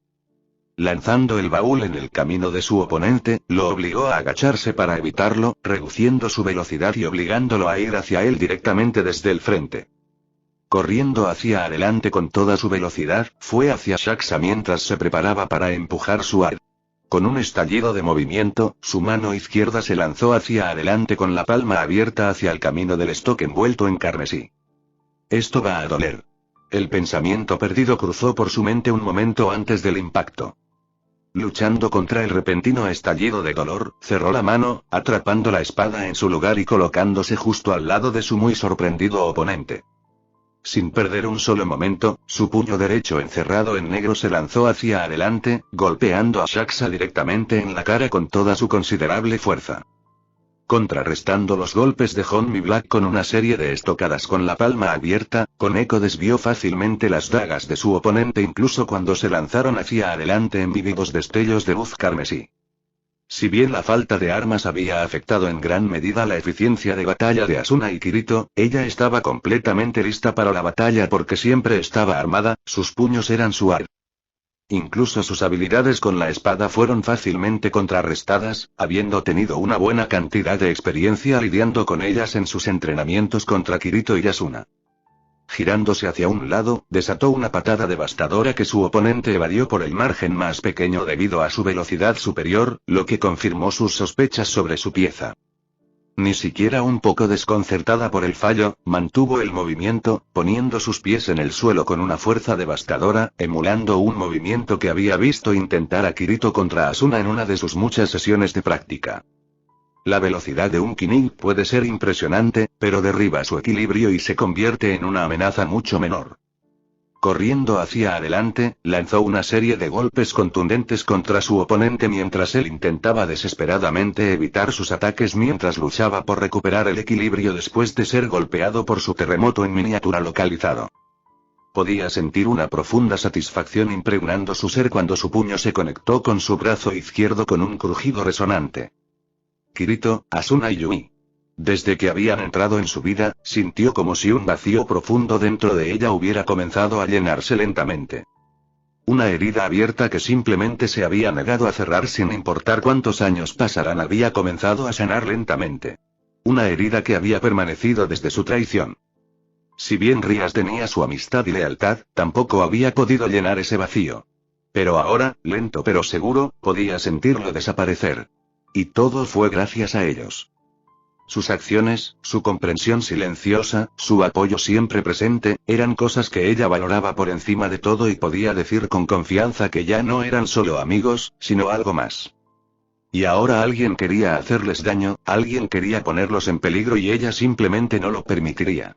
Lanzando el baúl en el camino de su oponente, lo obligó a agacharse para evitarlo, reduciendo su velocidad y obligándolo a ir hacia él directamente desde el frente. Corriendo hacia adelante con toda su velocidad, fue hacia Shaxa mientras se preparaba para empujar su ar. Con un estallido de movimiento, su mano izquierda se lanzó hacia adelante con la palma abierta hacia el camino del stock envuelto en carmesí. Esto va a doler. El pensamiento perdido cruzó por su mente un momento antes del impacto. Luchando contra el repentino estallido de dolor, cerró la mano, atrapando la espada en su lugar y colocándose justo al lado de su muy sorprendido oponente. Sin perder un solo momento, su puño derecho encerrado en negro se lanzó hacia adelante, golpeando a Shaxa directamente en la cara con toda su considerable fuerza. Contrarrestando los golpes de Honmi Black con una serie de estocadas con la palma abierta, Koneko desvió fácilmente las dagas de su oponente incluso cuando se lanzaron hacia adelante en vívidos destellos de luz carmesí. Si bien la falta de armas había afectado en gran medida la eficiencia de batalla de Asuna y Kirito, ella estaba completamente lista para la batalla porque siempre estaba armada, sus puños eran su arma. Incluso sus habilidades con la espada fueron fácilmente contrarrestadas, habiendo tenido una buena cantidad de experiencia lidiando con ellas en sus entrenamientos contra Kirito y Asuna. Girándose hacia un lado, desató una patada devastadora que su oponente evadió por el margen más pequeño debido a su velocidad superior, lo que confirmó sus sospechas sobre su pieza. Ni siquiera un poco desconcertada por el fallo, mantuvo el movimiento, poniendo sus pies en el suelo con una fuerza devastadora, emulando un movimiento que había visto intentar a Kirito contra Asuna en una de sus muchas sesiones de práctica. La velocidad de un Kinin puede ser impresionante, pero derriba su equilibrio y se convierte en una amenaza mucho menor. Corriendo hacia adelante, lanzó una serie de golpes contundentes contra su oponente mientras él intentaba desesperadamente evitar sus ataques mientras luchaba por recuperar el equilibrio después de ser golpeado por su terremoto en miniatura localizado. Podía sentir una profunda satisfacción impregnando su ser cuando su puño se conectó con su brazo izquierdo con un crujido resonante. Kirito, Asuna y Yui. Desde que habían entrado en su vida, sintió como si un vacío profundo dentro de ella hubiera comenzado a llenarse lentamente. Una herida abierta que simplemente se había negado a cerrar sin importar cuántos años pasaran había comenzado a sanar lentamente. Una herida que había permanecido desde su traición. Si bien Rías tenía su amistad y lealtad, tampoco había podido llenar ese vacío. Pero ahora, lento pero seguro, podía sentirlo desaparecer. Y todo fue gracias a ellos. Sus acciones, su comprensión silenciosa, su apoyo siempre presente, eran cosas que ella valoraba por encima de todo y podía decir con confianza que ya no eran solo amigos, sino algo más. Y ahora alguien quería hacerles daño, alguien quería ponerlos en peligro y ella simplemente no lo permitiría.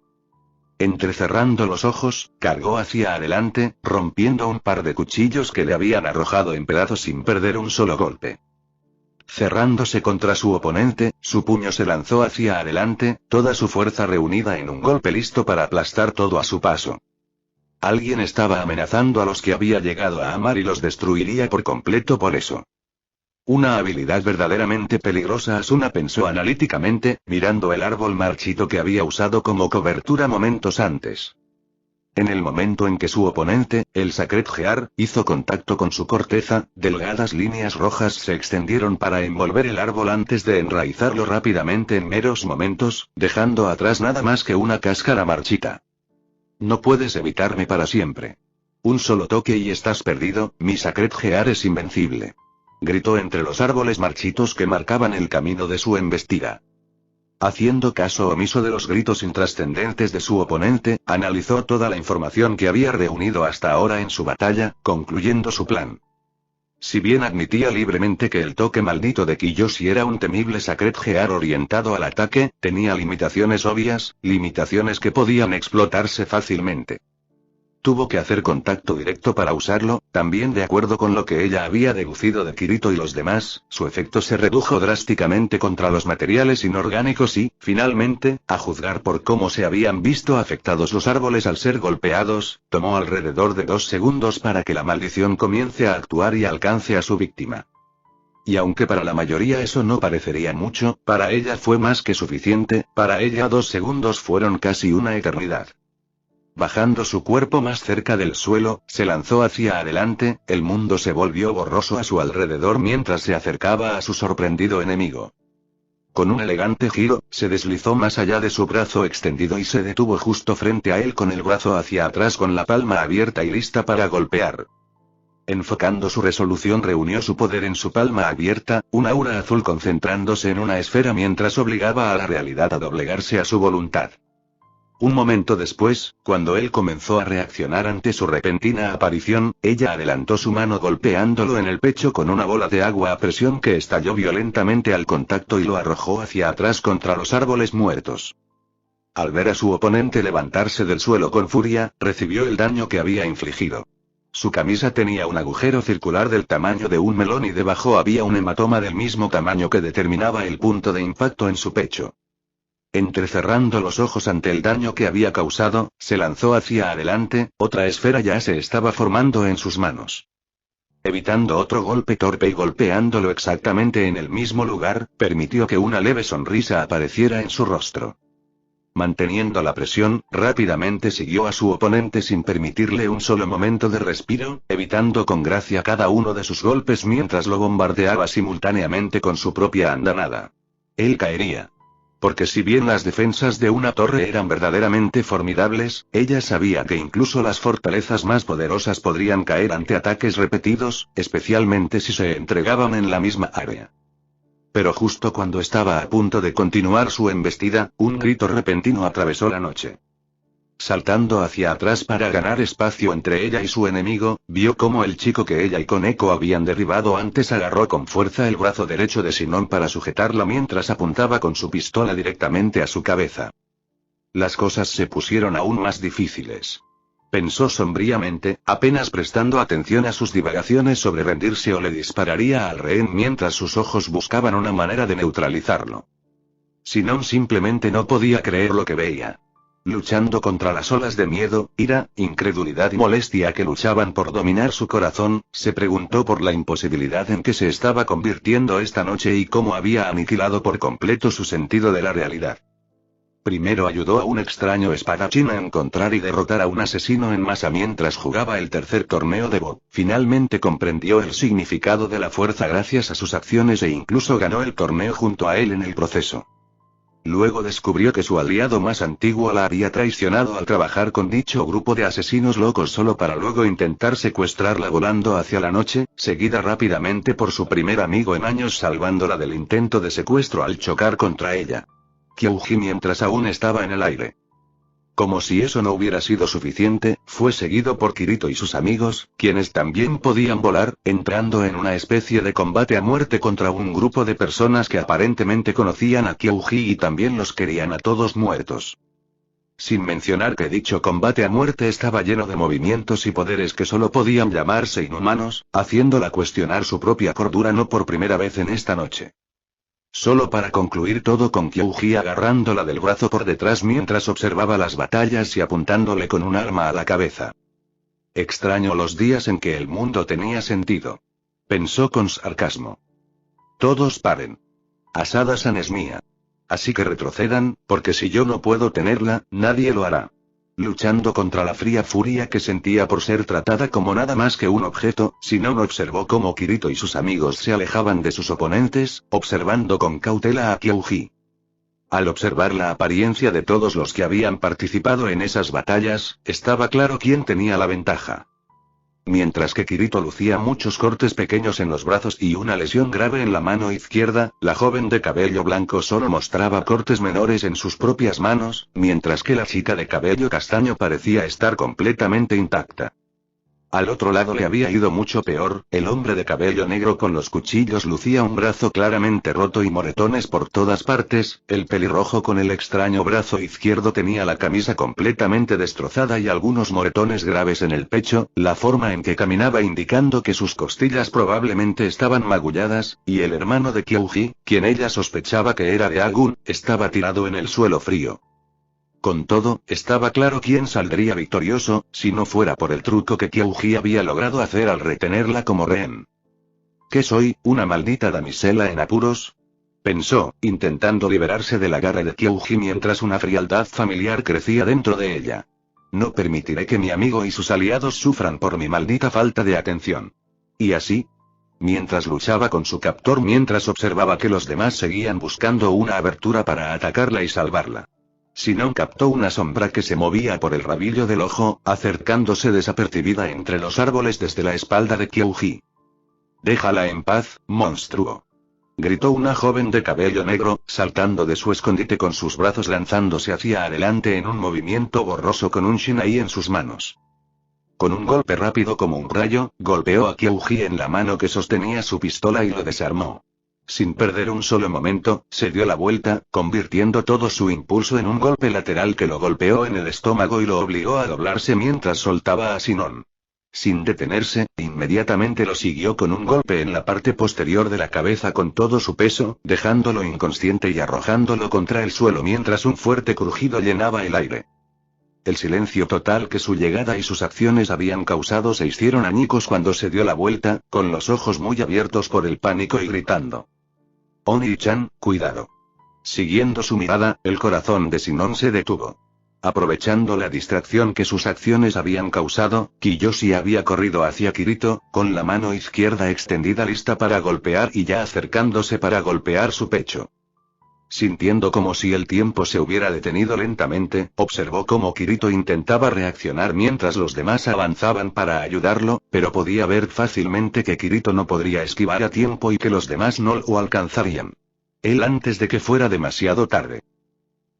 Entrecerrando los ojos, cargó hacia adelante, rompiendo un par de cuchillos que le habían arrojado en pedazos sin perder un solo golpe. Cerrándose contra su oponente, su puño se lanzó hacia adelante, toda su fuerza reunida en un golpe listo para aplastar todo a su paso. Alguien estaba amenazando a los que había llegado a amar y los destruiría por completo por eso. Una habilidad verdaderamente peligrosa, Asuna pensó analíticamente, mirando el árbol marchito que había usado como cobertura momentos antes. En el momento en que su oponente, el Sacred Gear, hizo contacto con su corteza, delgadas líneas rojas se extendieron para envolver el árbol antes de enraizarlo rápidamente en meros momentos, dejando atrás nada más que una cáscara marchita. No puedes evitarme para siempre. Un solo toque y estás perdido, mi Sacred Gear es invencible. Gritó entre los árboles marchitos que marcaban el camino de su embestida. Haciendo caso omiso de los gritos intrascendentes de su oponente, analizó toda la información que había reunido hasta ahora en su batalla, concluyendo su plan. Si bien admitía libremente que el toque maldito de Kiyoshi era un temible Sacred Gear orientado al ataque, tenía limitaciones obvias, limitaciones que podían explotarse fácilmente. Tuvo que hacer contacto directo para usarlo, también de acuerdo con lo que ella había deducido de Kirito y los demás, su efecto se redujo drásticamente contra los materiales inorgánicos y, finalmente, a juzgar por cómo se habían visto afectados los árboles al ser golpeados, tomó alrededor de 2 segundos para que la maldición comience a actuar y alcance a su víctima. Y aunque para la mayoría eso no parecería mucho, para ella fue más que suficiente, para ella 2 segundos fueron casi una eternidad. Bajando su cuerpo más cerca del suelo, se lanzó hacia adelante, el mundo se volvió borroso a su alrededor mientras se acercaba a su sorprendido enemigo. Con un elegante giro, se deslizó más allá de su brazo extendido y se detuvo justo frente a él con el brazo hacia atrás con la palma abierta y lista para golpear. Enfocando su resolución reunió su poder en su palma abierta, un aura azul concentrándose en una esfera mientras obligaba a la realidad a doblegarse a su voluntad. Un momento después, cuando él comenzó a reaccionar ante su repentina aparición, ella adelantó su mano golpeándolo en el pecho con una bola de agua a presión que estalló violentamente al contacto y lo arrojó hacia atrás contra los árboles muertos. Al ver a su oponente levantarse del suelo con furia, recibió el daño que había infligido. Su camisa tenía un agujero circular del tamaño de un melón y debajo había un hematoma del mismo tamaño que determinaba el punto de impacto en su pecho. Entrecerrando los ojos ante el daño que había causado, se lanzó hacia adelante, otra esfera ya se estaba formando en sus manos. Evitando otro golpe torpe y golpeándolo exactamente en el mismo lugar, permitió que una leve sonrisa apareciera en su rostro. Manteniendo la presión, rápidamente siguió a su oponente sin permitirle un solo momento de respiro, evitando con gracia cada uno de sus golpes mientras lo bombardeaba simultáneamente con su propia andanada. Él caería. Porque si bien las defensas de una torre eran verdaderamente formidables, ella sabía que incluso las fortalezas más poderosas podrían caer ante ataques repetidos, especialmente si se entregaban en la misma área. Pero justo cuando estaba a punto de continuar su embestida, un grito repentino atravesó la noche. Saltando hacia atrás para ganar espacio entre ella y su enemigo, vio cómo el chico que ella y Koneko habían derribado antes agarró con fuerza el brazo derecho de Sinon para sujetarla mientras apuntaba con su pistola directamente a su cabeza. Las cosas se pusieron aún más difíciles. Pensó sombríamente, apenas prestando atención a sus divagaciones sobre rendirse o le dispararía al rehén mientras sus ojos buscaban una manera de neutralizarlo. Sinon simplemente no podía creer lo que veía. Luchando contra las olas de miedo, ira, incredulidad y molestia que luchaban por dominar su corazón, se preguntó por la imposibilidad en que se estaba convirtiendo esta noche y cómo había aniquilado por completo su sentido de la realidad. Primero ayudó a un extraño espadachín a encontrar y derrotar a un asesino en masa mientras jugaba el tercer torneo de Bo. Finalmente comprendió el significado de la fuerza gracias a sus acciones e incluso ganó el torneo junto a él en el proceso. Luego descubrió que su aliado más antiguo la había traicionado al trabajar con dicho grupo de asesinos locos solo para luego intentar secuestrarla volando hacia la noche, seguida rápidamente por su primer amigo en años salvándola del intento de secuestro al chocar contra ella. Kyuji mientras aún estaba en el aire. Como si eso no hubiera sido suficiente, fue seguido por Kirito y sus amigos, quienes también podían volar, entrando en una especie de combate a muerte contra un grupo de personas que aparentemente conocían a Kyuji y también los querían a todos muertos. Sin mencionar que dicho combate a muerte estaba lleno de movimientos y poderes que solo podían llamarse inhumanos, haciéndola cuestionar su propia cordura no por primera vez en esta noche. Solo para concluir todo con Kyuji agarrándola del brazo por detrás mientras observaba las batallas y apuntándole con un arma a la cabeza. Extraño los días en que el mundo tenía sentido. Pensó con sarcasmo. Todos paren. Asada-san es mía. Así que retrocedan, porque si yo no puedo tenerla, nadie lo hará. Luchando contra la fría furia que sentía por ser tratada como nada más que un objeto, Sinon observó cómo Kirito y sus amigos se alejaban de sus oponentes, observando con cautela a Kyuji. Al observar la apariencia de todos los que habían participado en esas batallas, estaba claro quién tenía la ventaja. Mientras que Kirito lucía muchos cortes pequeños en los brazos y una lesión grave en la mano izquierda, la joven de cabello blanco solo mostraba cortes menores en sus propias manos, mientras que la chica de cabello castaño parecía estar completamente intacta. Al otro lado le había ido mucho peor, el hombre de cabello negro con los cuchillos lucía un brazo claramente roto y moretones por todas partes, el pelirrojo con el extraño brazo izquierdo tenía la camisa completamente destrozada y algunos moretones graves en el pecho, la forma en que caminaba indicando que sus costillas probablemente estaban magulladas, y el hermano de Kyuji, quien ella sospechaba que era de Agun, estaba tirado en el suelo frío. Con todo, estaba claro quién saldría victorioso, si no fuera por el truco que Kyuji había logrado hacer al retenerla como rehén. ¿Qué soy, una maldita damisela en apuros? Pensó, intentando liberarse del agarre de Kyuji mientras una frialdad familiar crecía dentro de ella. No permitiré que mi amigo y sus aliados sufran por mi maldita falta de atención. Y así, mientras luchaba con su captor mientras observaba que los demás seguían buscando una abertura para atacarla y salvarla. Sinon captó una sombra que se movía por el rabillo del ojo, acercándose desapercibida entre los árboles desde la espalda de Kyuji. Déjala en paz, monstruo. Gritó una joven de cabello negro, saltando de su escondite con sus brazos lanzándose hacia adelante en un movimiento borroso con un shinai en sus manos. Con un golpe rápido como un rayo, golpeó a Kyuji en la mano que sostenía su pistola y lo desarmó. Sin perder un solo momento, se dio la vuelta, convirtiendo todo su impulso en un golpe lateral que lo golpeó en el estómago y lo obligó a doblarse mientras soltaba a Sinon. Sin detenerse, inmediatamente lo siguió con un golpe en la parte posterior de la cabeza con todo su peso, dejándolo inconsciente y arrojándolo contra el suelo mientras un fuerte crujido llenaba el aire. El silencio total que su llegada y sus acciones habían causado se hicieron añicos cuando se dio la vuelta, con los ojos muy abiertos por el pánico y gritando. Oni-chan, cuidado. Siguiendo su mirada, el corazón de Sinon se detuvo. Aprovechando la distracción que sus acciones habían causado, Kiyoshi había corrido hacia Kirito, con la mano izquierda extendida lista para golpear y ya acercándose para golpear su pecho. Sintiendo como si el tiempo se hubiera detenido lentamente, observó cómo Kirito intentaba reaccionar mientras los demás avanzaban para ayudarlo, pero podía ver fácilmente que Kirito no podría esquivar a tiempo y que los demás no lo alcanzarían. Él antes de que fuera demasiado tarde.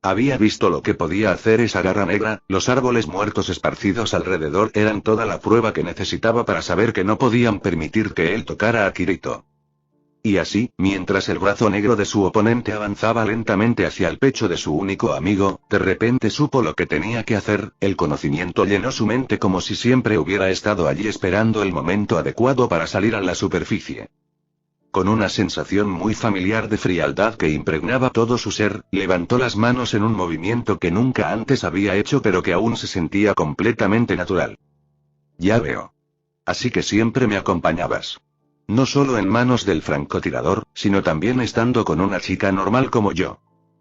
Había visto lo que podía hacer esa garra negra, los árboles muertos esparcidos alrededor eran toda la prueba que necesitaba para saber que no podían permitir que él tocara a Kirito. Y así, mientras el brazo negro de su oponente avanzaba lentamente hacia el pecho de su único amigo, de repente supo lo que tenía que hacer, el conocimiento llenó su mente como si siempre hubiera estado allí esperando el momento adecuado para salir a la superficie. Con una sensación muy familiar de frialdad que impregnaba todo su ser, levantó las manos en un movimiento que nunca antes había hecho pero que aún se sentía completamente natural. Ya veo. Así que siempre me acompañabas. No solo en manos del francotirador, sino también estando con una chica normal como yo.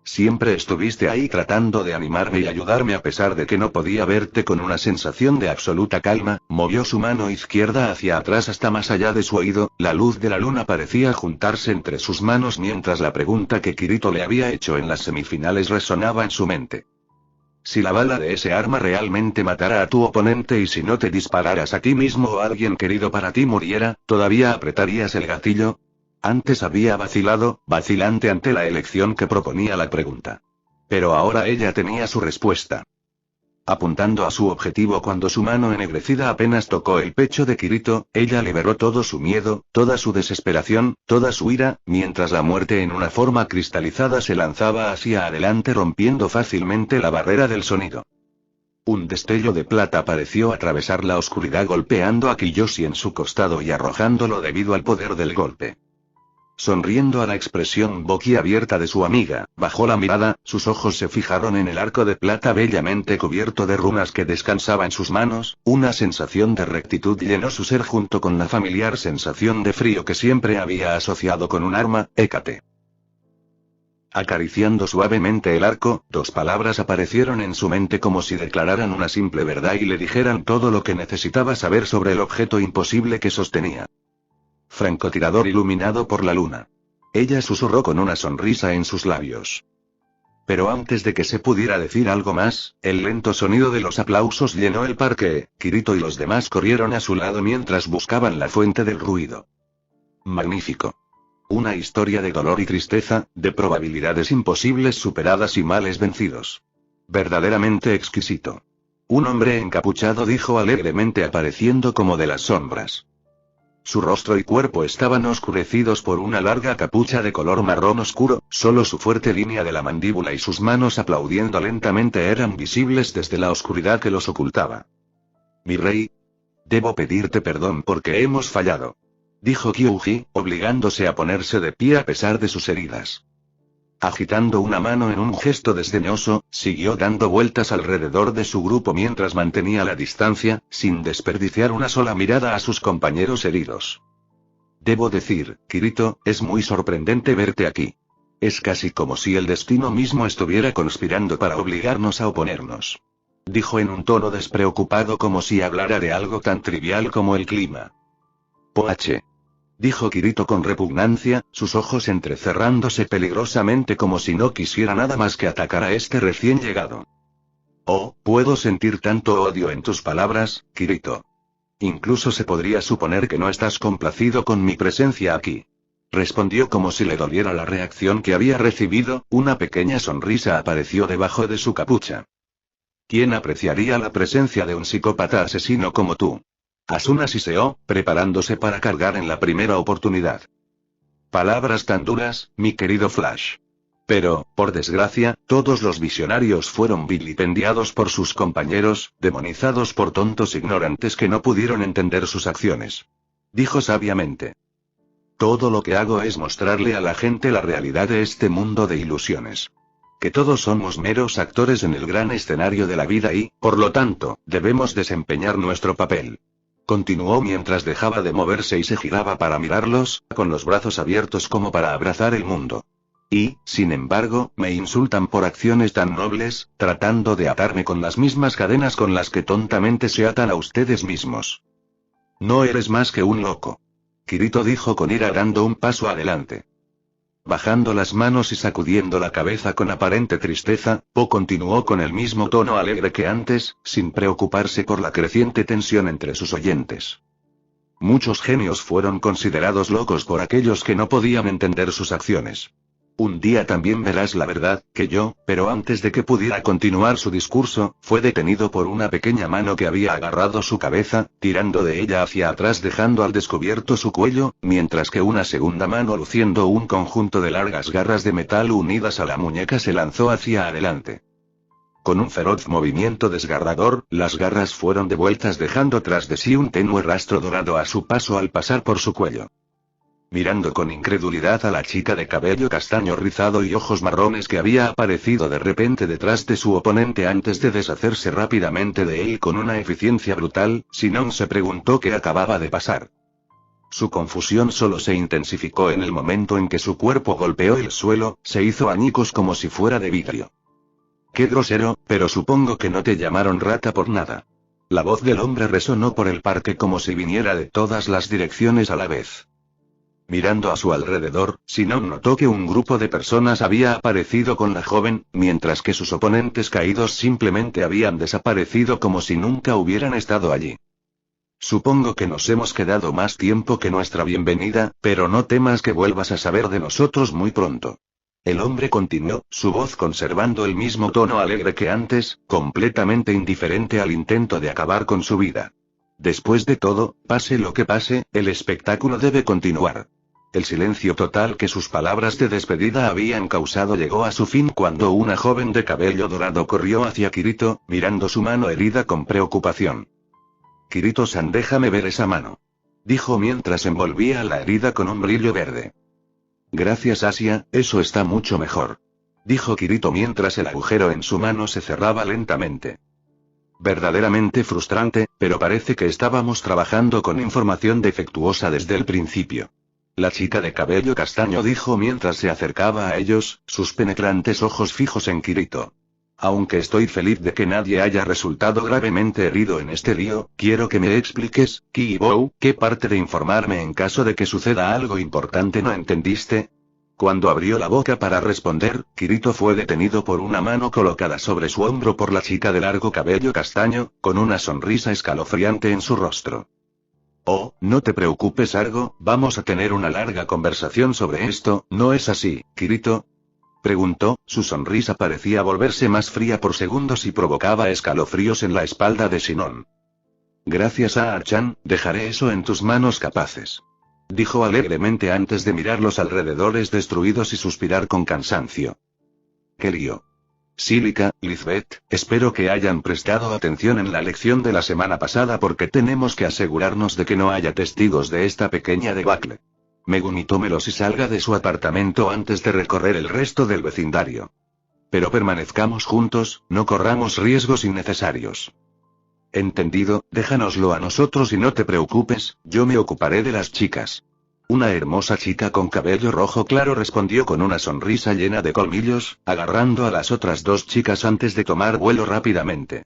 Siempre estuviste ahí tratando de animarme y ayudarme a pesar de que no podía verte. Con una sensación de absoluta calma, movió su mano izquierda hacia atrás hasta más allá de su oído, la luz de la luna parecía juntarse entre sus manos mientras la pregunta que Kirito le había hecho en las semifinales resonaba en su mente. Si la bala de ese arma realmente matara a tu oponente y si no te dispararas a ti mismo o alguien querido para ti muriera, ¿todavía apretarías el gatillo? Antes había vacilado, vacilante ante la elección que proponía la pregunta. Pero ahora ella tenía su respuesta. Apuntando a su objetivo cuando su mano ennegrecida apenas tocó el pecho de Kirito, ella liberó todo su miedo, toda su desesperación, toda su ira, mientras la muerte en una forma cristalizada se lanzaba hacia adelante rompiendo fácilmente la barrera del sonido. Un destello de plata pareció atravesar la oscuridad golpeando a Kiyoshi en su costado y arrojándolo debido al poder del golpe. Sonriendo a la expresión boquiabierta de su amiga, bajó la mirada, sus ojos se fijaron en el arco de plata bellamente cubierto de runas que descansaba en sus manos, una sensación de rectitud llenó su ser junto con la familiar sensación de frío que siempre había asociado con un arma, Hécate. Acariciando suavemente el arco, dos palabras aparecieron en su mente como si declararan una simple verdad y le dijeran todo lo que necesitaba saber sobre el objeto imposible que sostenía. Francotirador iluminado por la luna. Ella susurró con una sonrisa en sus labios. Pero antes de que se pudiera decir algo más, el lento sonido de los aplausos llenó el parque. Kirito y los demás corrieron a su lado mientras buscaban la fuente del ruido. Magnífico. Una historia de dolor y tristeza, de probabilidades imposibles superadas y males vencidos. Verdaderamente exquisito. Un hombre encapuchado dijo alegremente apareciendo como de las sombras. Su rostro y cuerpo estaban oscurecidos por una larga capucha de color marrón oscuro, solo su fuerte línea de la mandíbula y sus manos aplaudiendo lentamente eran visibles desde la oscuridad que los ocultaba. Mi rey. Debo pedirte perdón porque hemos fallado. Dijo Kyuji, obligándose a ponerse de pie a pesar de sus heridas. Agitando una mano en un gesto desdeñoso, siguió dando vueltas alrededor de su grupo mientras mantenía la distancia, sin desperdiciar una sola mirada a sus compañeros heridos. Debo decir, Kirito, es muy sorprendente verte aquí. Es casi como si el destino mismo estuviera conspirando para obligarnos a oponernos. Dijo en un tono despreocupado como si hablara de algo tan trivial como el clima. Poache. Dijo Kirito con repugnancia, sus ojos entrecerrándose peligrosamente como si no quisiera nada más que atacar a este recién llegado. Oh, puedo sentir tanto odio en tus palabras, Kirito. Incluso se podría suponer que no estás complacido con mi presencia aquí. Respondió como si le doliera la reacción que había recibido, una pequeña sonrisa apareció debajo de su capucha. ¿Quién apreciaría la presencia de un psicópata asesino como tú? Asuna siseó, preparándose para cargar en la primera oportunidad. Palabras tan duras, mi querido Flash. Pero, por desgracia, todos los visionarios fueron vilipendiados por sus compañeros, demonizados por tontos ignorantes que no pudieron entender sus acciones. Dijo sabiamente. Todo lo que hago es mostrarle a la gente la realidad de este mundo de ilusiones. Que todos somos meros actores en el gran escenario de la vida y, por lo tanto, debemos desempeñar nuestro papel. Continuó mientras dejaba de moverse y se giraba para mirarlos, con los brazos abiertos como para abrazar el mundo. Y, sin embargo, me insultan por acciones tan nobles, tratando de atarme con las mismas cadenas con las que tontamente se atan a ustedes mismos. No eres más que un loco. Kirito dijo con ira dando un paso adelante. Bajando las manos y sacudiendo la cabeza con aparente tristeza, Po continuó con el mismo tono alegre que antes, sin preocuparse por la creciente tensión entre sus oyentes. Muchos genios fueron considerados locos por aquellos que no podían entender sus acciones. Un día también verás la verdad, que yo, pero antes de que pudiera continuar su discurso, fue detenido por una pequeña mano que había agarrado su cabeza, tirando de ella hacia atrás dejando al descubierto su cuello, mientras que una segunda mano luciendo un conjunto de largas garras de metal unidas a la muñeca se lanzó hacia adelante. Con un feroz movimiento desgarrador, las garras fueron devueltas dejando tras de sí un tenue rastro dorado a su paso al pasar por su cuello. Mirando con incredulidad a la chica de cabello castaño rizado y ojos marrones que había aparecido de repente detrás de su oponente antes de deshacerse rápidamente de él con una eficiencia brutal, Sinon se preguntó qué acababa de pasar. Su confusión solo se intensificó en el momento en que su cuerpo golpeó el suelo, se hizo añicos como si fuera de vidrio. Qué grosero, pero supongo que no te llamaron rata por nada. La voz del hombre resonó por el parque como si viniera de todas las direcciones a la vez. Mirando a su alrededor, Sinon notó que un grupo de personas había aparecido con la joven, mientras que sus oponentes caídos simplemente habían desaparecido como si nunca hubieran estado allí. Supongo que nos hemos quedado más tiempo que nuestra bienvenida, pero no temas que vuelvas a saber de nosotros muy pronto. El hombre continuó, su voz conservando el mismo tono alegre que antes, completamente indiferente al intento de acabar con su vida. Después de todo, pase lo que pase, el espectáculo debe continuar. El silencio total que sus palabras de despedida habían causado llegó a su fin cuando una joven de cabello dorado corrió hacia Kirito, mirando su mano herida con preocupación. Kirito-san, déjame ver esa mano. Dijo mientras envolvía la herida con un brillo verde. Gracias, Asia, eso está mucho mejor. Dijo Kirito mientras el agujero en su mano se cerraba lentamente. Verdaderamente frustrante, pero parece que estábamos trabajando con información defectuosa desde el principio. La chica de cabello castaño dijo mientras se acercaba a ellos, sus penetrantes ojos fijos en Kirito. Aunque estoy feliz de que nadie haya resultado gravemente herido en este lío, quiero que me expliques, Ki-Bou, ¿qué parte de informarme en caso de que suceda algo importante no entendiste? Cuando abrió la boca para responder, Kirito fue detenido por una mano colocada sobre su hombro por la chica de largo cabello castaño, con una sonrisa escalofriante en su rostro. Oh, no te preocupes, Argo, vamos a tener una larga conversación sobre esto, ¿no es así, Kirito? Preguntó, su sonrisa parecía volverse más fría por segundos y provocaba escalofríos en la espalda de Sinon. Gracias a Archan, dejaré eso en tus manos capaces. Dijo alegremente antes de mirar los alrededores destruidos y suspirar con cansancio. ¡Qué lío! Sílica, Lizbeth, espero que hayan prestado atención en la lección de la semana pasada porque tenemos que asegurarnos de que no haya testigos de esta pequeña debacle. Megumi, tómelos y salga de su apartamento antes de recorrer el resto del vecindario. Pero permanezcamos juntos, no corramos riesgos innecesarios. Entendido, déjanoslo a nosotros y no te preocupes, yo me ocuparé de las chicas. Una hermosa chica con cabello rojo claro respondió con una sonrisa llena de colmillos, agarrando a las otras dos chicas antes de tomar vuelo rápidamente.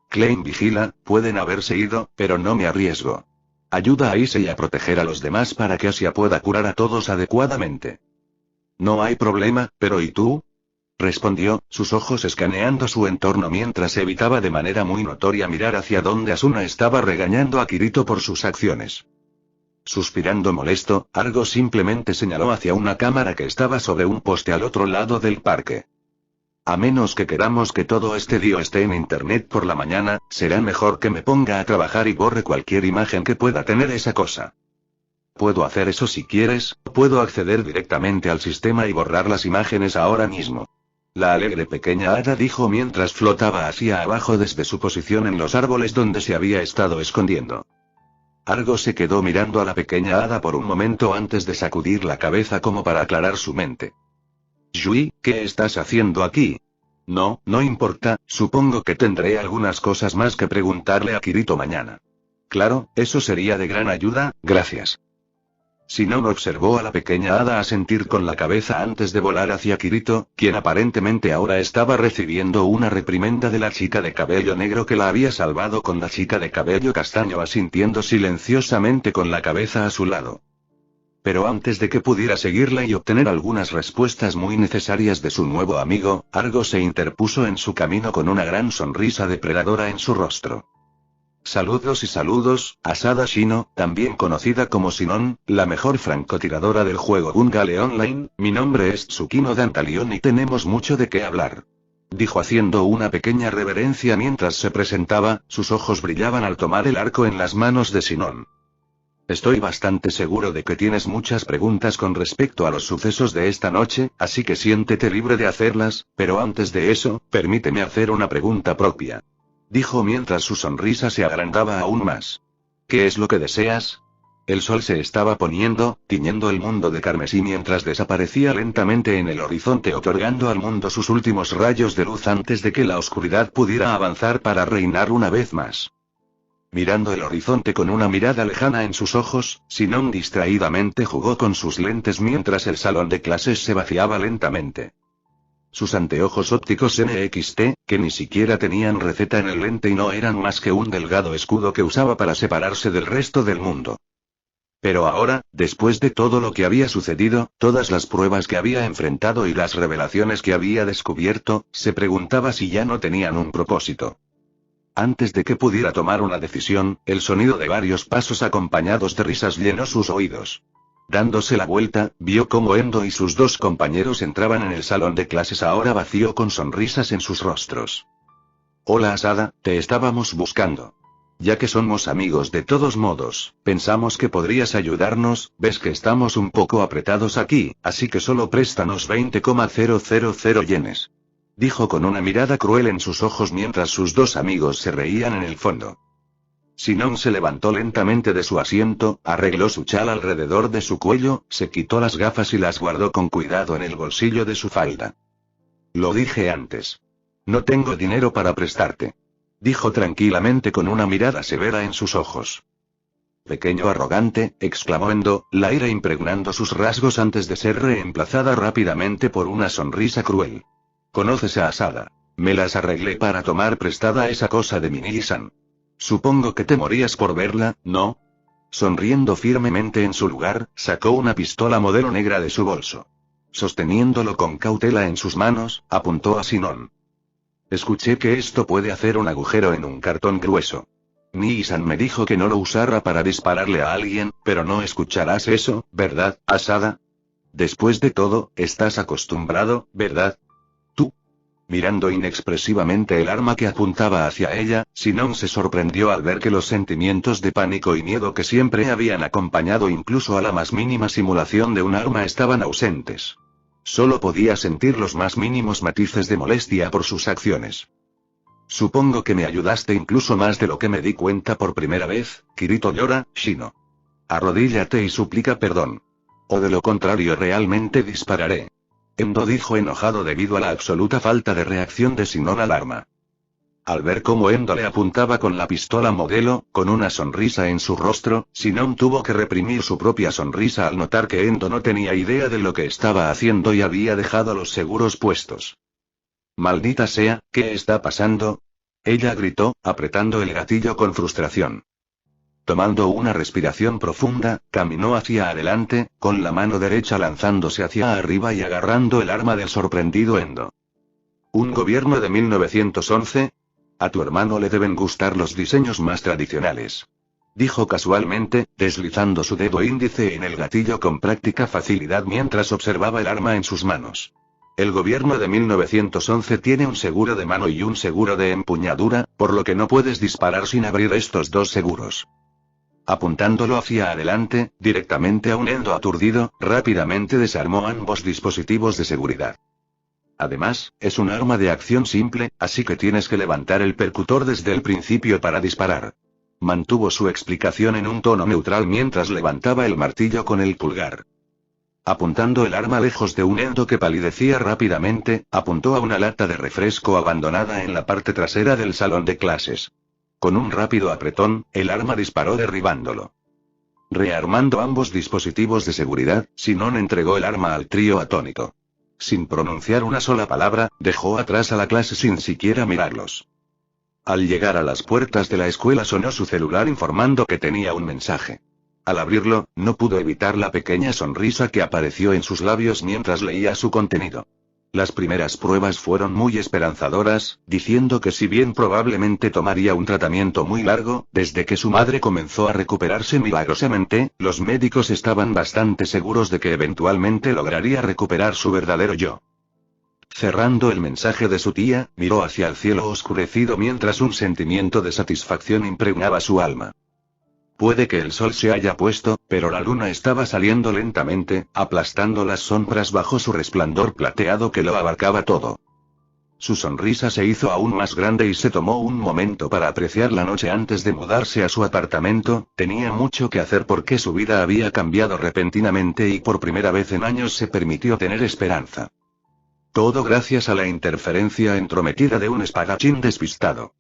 Klein, vigila, pueden haberse ido, pero no me arriesgo. Ayuda a Issei a proteger a los demás para que Asia pueda curar a todos adecuadamente. No hay problema, pero ¿y tú? Respondió, sus ojos escaneando su entorno mientras evitaba de manera muy notoria mirar hacia donde Asuna estaba regañando a Kirito por sus acciones. Suspirando molesto, Argo simplemente señaló hacia una cámara que estaba sobre un poste al otro lado del parque. A menos que queramos que todo este lío esté en internet por la mañana, será mejor que me ponga a trabajar y borre cualquier imagen que pueda tener esa cosa. Puedo hacer eso si quieres, puedo acceder directamente al sistema y borrar las imágenes ahora mismo. La alegre pequeña hada dijo mientras flotaba hacia abajo desde su posición en los árboles donde se había estado escondiendo. Argo se quedó mirando a la pequeña hada por un momento antes de sacudir la cabeza como para aclarar su mente. Yui, ¿qué estás haciendo aquí? No, no importa, supongo que tendré algunas cosas más que preguntarle a Kirito mañana. Claro, eso sería de gran ayuda, gracias. Sinon observó a la pequeña hada asentir con la cabeza antes de volar hacia Kirito, quien aparentemente ahora estaba recibiendo una reprimenda de la chica de cabello negro que la había salvado con la chica de cabello castaño asintiendo silenciosamente con la cabeza a su lado. Pero antes de que pudiera seguirla y obtener algunas respuestas muy necesarias de su nuevo amigo, Argo se interpuso en su camino con una gran sonrisa depredadora en su rostro. Saludos y saludos, Asada Shino, también conocida como Sinon, la mejor francotiradora del juego Gungale Online, mi nombre es Tsukino Dantalion y tenemos mucho de qué hablar. Dijo haciendo una pequeña reverencia mientras se presentaba, sus ojos brillaban al tomar el arco en las manos de Sinon. Estoy bastante seguro de que tienes muchas preguntas con respecto a los sucesos de esta noche, así que siéntete libre de hacerlas, pero antes de eso, permíteme hacer una pregunta propia. Dijo mientras su sonrisa se agrandaba aún más. ¿Qué es lo que deseas? El sol se estaba poniendo, tiñendo el mundo de carmesí mientras desaparecía lentamente en el horizonte otorgando al mundo sus últimos rayos de luz antes de que la oscuridad pudiera avanzar para reinar una vez más. Mirando el horizonte con una mirada lejana en sus ojos, Sinon distraídamente jugó con sus lentes mientras el salón de clases se vaciaba lentamente. Sus anteojos ópticos NXT, que ni siquiera tenían receta en el lente y no eran más que un delgado escudo que usaba para separarse del resto del mundo. Pero ahora, después de todo lo que había sucedido, todas las pruebas que había enfrentado y las revelaciones que había descubierto, se preguntaba si ya no tenían un propósito. Antes de que pudiera tomar una decisión, el sonido de varios pasos acompañados de risas llenó sus oídos. Dándose la vuelta, vio cómo Endo y sus dos compañeros entraban en el salón de clases ahora vacío con sonrisas en sus rostros. Hola Asada, te estábamos buscando. Ya que somos amigos de todos modos, pensamos que podrías ayudarnos, ves que estamos un poco apretados aquí, así que solo préstanos 20,000 yenes. Dijo con una mirada cruel en sus ojos mientras sus dos amigos se reían en el fondo. Sinon se levantó lentamente de su asiento, arregló su chal alrededor de su cuello, se quitó las gafas y las guardó con cuidado en el bolsillo de su falda. Lo dije antes. No tengo dinero para prestarte. Dijo tranquilamente con una mirada severa en sus ojos. Pequeño arrogante, exclamó Endo, la ira impregnando sus rasgos antes de ser reemplazada rápidamente por una sonrisa cruel. ¿Conoces a Asada? Me las arreglé para tomar prestada esa cosa de Minili-san. Supongo que te morías por verla, ¿no? Sonriendo firmemente en su lugar, sacó una pistola modelo negra de su bolso. Sosteniéndolo con cautela en sus manos, apuntó a Sinon. Escuché que esto puede hacer un agujero en un cartón grueso. Nii-san me dijo que no lo usara para dispararle a alguien, pero no escucharás eso, ¿verdad, Asada? Después de todo, estás acostumbrado, ¿verdad? Mirando inexpresivamente el arma que apuntaba hacia ella, Sinon se sorprendió al ver que los sentimientos de pánico y miedo que siempre habían acompañado incluso a la más mínima simulación de un arma estaban ausentes. Solo podía sentir los más mínimos matices de molestia por sus acciones. Supongo que me ayudaste incluso más de lo que me di cuenta por primera vez, Kirito llora, Shino. Arrodíllate y suplica perdón. O de lo contrario realmente dispararé. Endo dijo enojado debido a la absoluta falta de reacción de Sinon al arma. Al ver cómo Endo le apuntaba con la pistola modelo, con una sonrisa en su rostro, Sinon tuvo que reprimir su propia sonrisa al notar que Endo no tenía idea de lo que estaba haciendo y había dejado los seguros puestos. Maldita sea, ¿qué está pasando? Ella gritó, apretando el gatillo con frustración. Tomando una respiración profunda, caminó hacia adelante, con la mano derecha lanzándose hacia arriba y agarrando el arma del sorprendido Endo. ¿Un gobierno de 1911? A tu hermano le deben gustar los diseños más tradicionales. dijo casualmente, deslizando su dedo índice en el gatillo con práctica facilidad mientras observaba el arma en sus manos. El gobierno de 1911 tiene un seguro de mano y un seguro de empuñadura, por lo que no puedes disparar sin abrir estos dos seguros. Apuntándolo hacia adelante, directamente a un Endo aturdido, rápidamente desarmó ambos dispositivos de seguridad. Además, es un arma de acción simple, así que tienes que levantar el percutor desde el principio para disparar. Mantuvo su explicación en un tono neutral mientras levantaba el martillo con el pulgar. Apuntando el arma lejos de un Endo que palidecía rápidamente, apuntó a una lata de refresco abandonada en la parte trasera del salón de clases. Con un rápido apretón, el arma disparó derribándolo. Rearmando ambos dispositivos de seguridad, Sinon entregó el arma al trío atónito. Sin pronunciar una sola palabra, dejó atrás a la clase sin siquiera mirarlos. Al llegar a las puertas de la escuela sonó su celular informando que tenía un mensaje. Al abrirlo, no pudo evitar la pequeña sonrisa que apareció en sus labios mientras leía su contenido. Las primeras pruebas fueron muy esperanzadoras, diciendo que si bien probablemente tomaría un tratamiento muy largo, desde que su madre comenzó a recuperarse milagrosamente, los médicos estaban bastante seguros de que eventualmente lograría recuperar su verdadero yo. Cerrando el mensaje de su tía, miró hacia el cielo oscurecido mientras un sentimiento de satisfacción impregnaba su alma. Puede que el sol se haya puesto, pero la luna estaba saliendo lentamente, aplastando las sombras bajo su resplandor plateado que lo abarcaba todo. Su sonrisa se hizo aún más grande y se tomó un momento para apreciar la noche antes de mudarse a su apartamento. Tenía mucho que hacer porque su vida había cambiado repentinamente y por primera vez en años se permitió tener esperanza. Todo gracias a la interferencia entrometida de un espadachín despistado.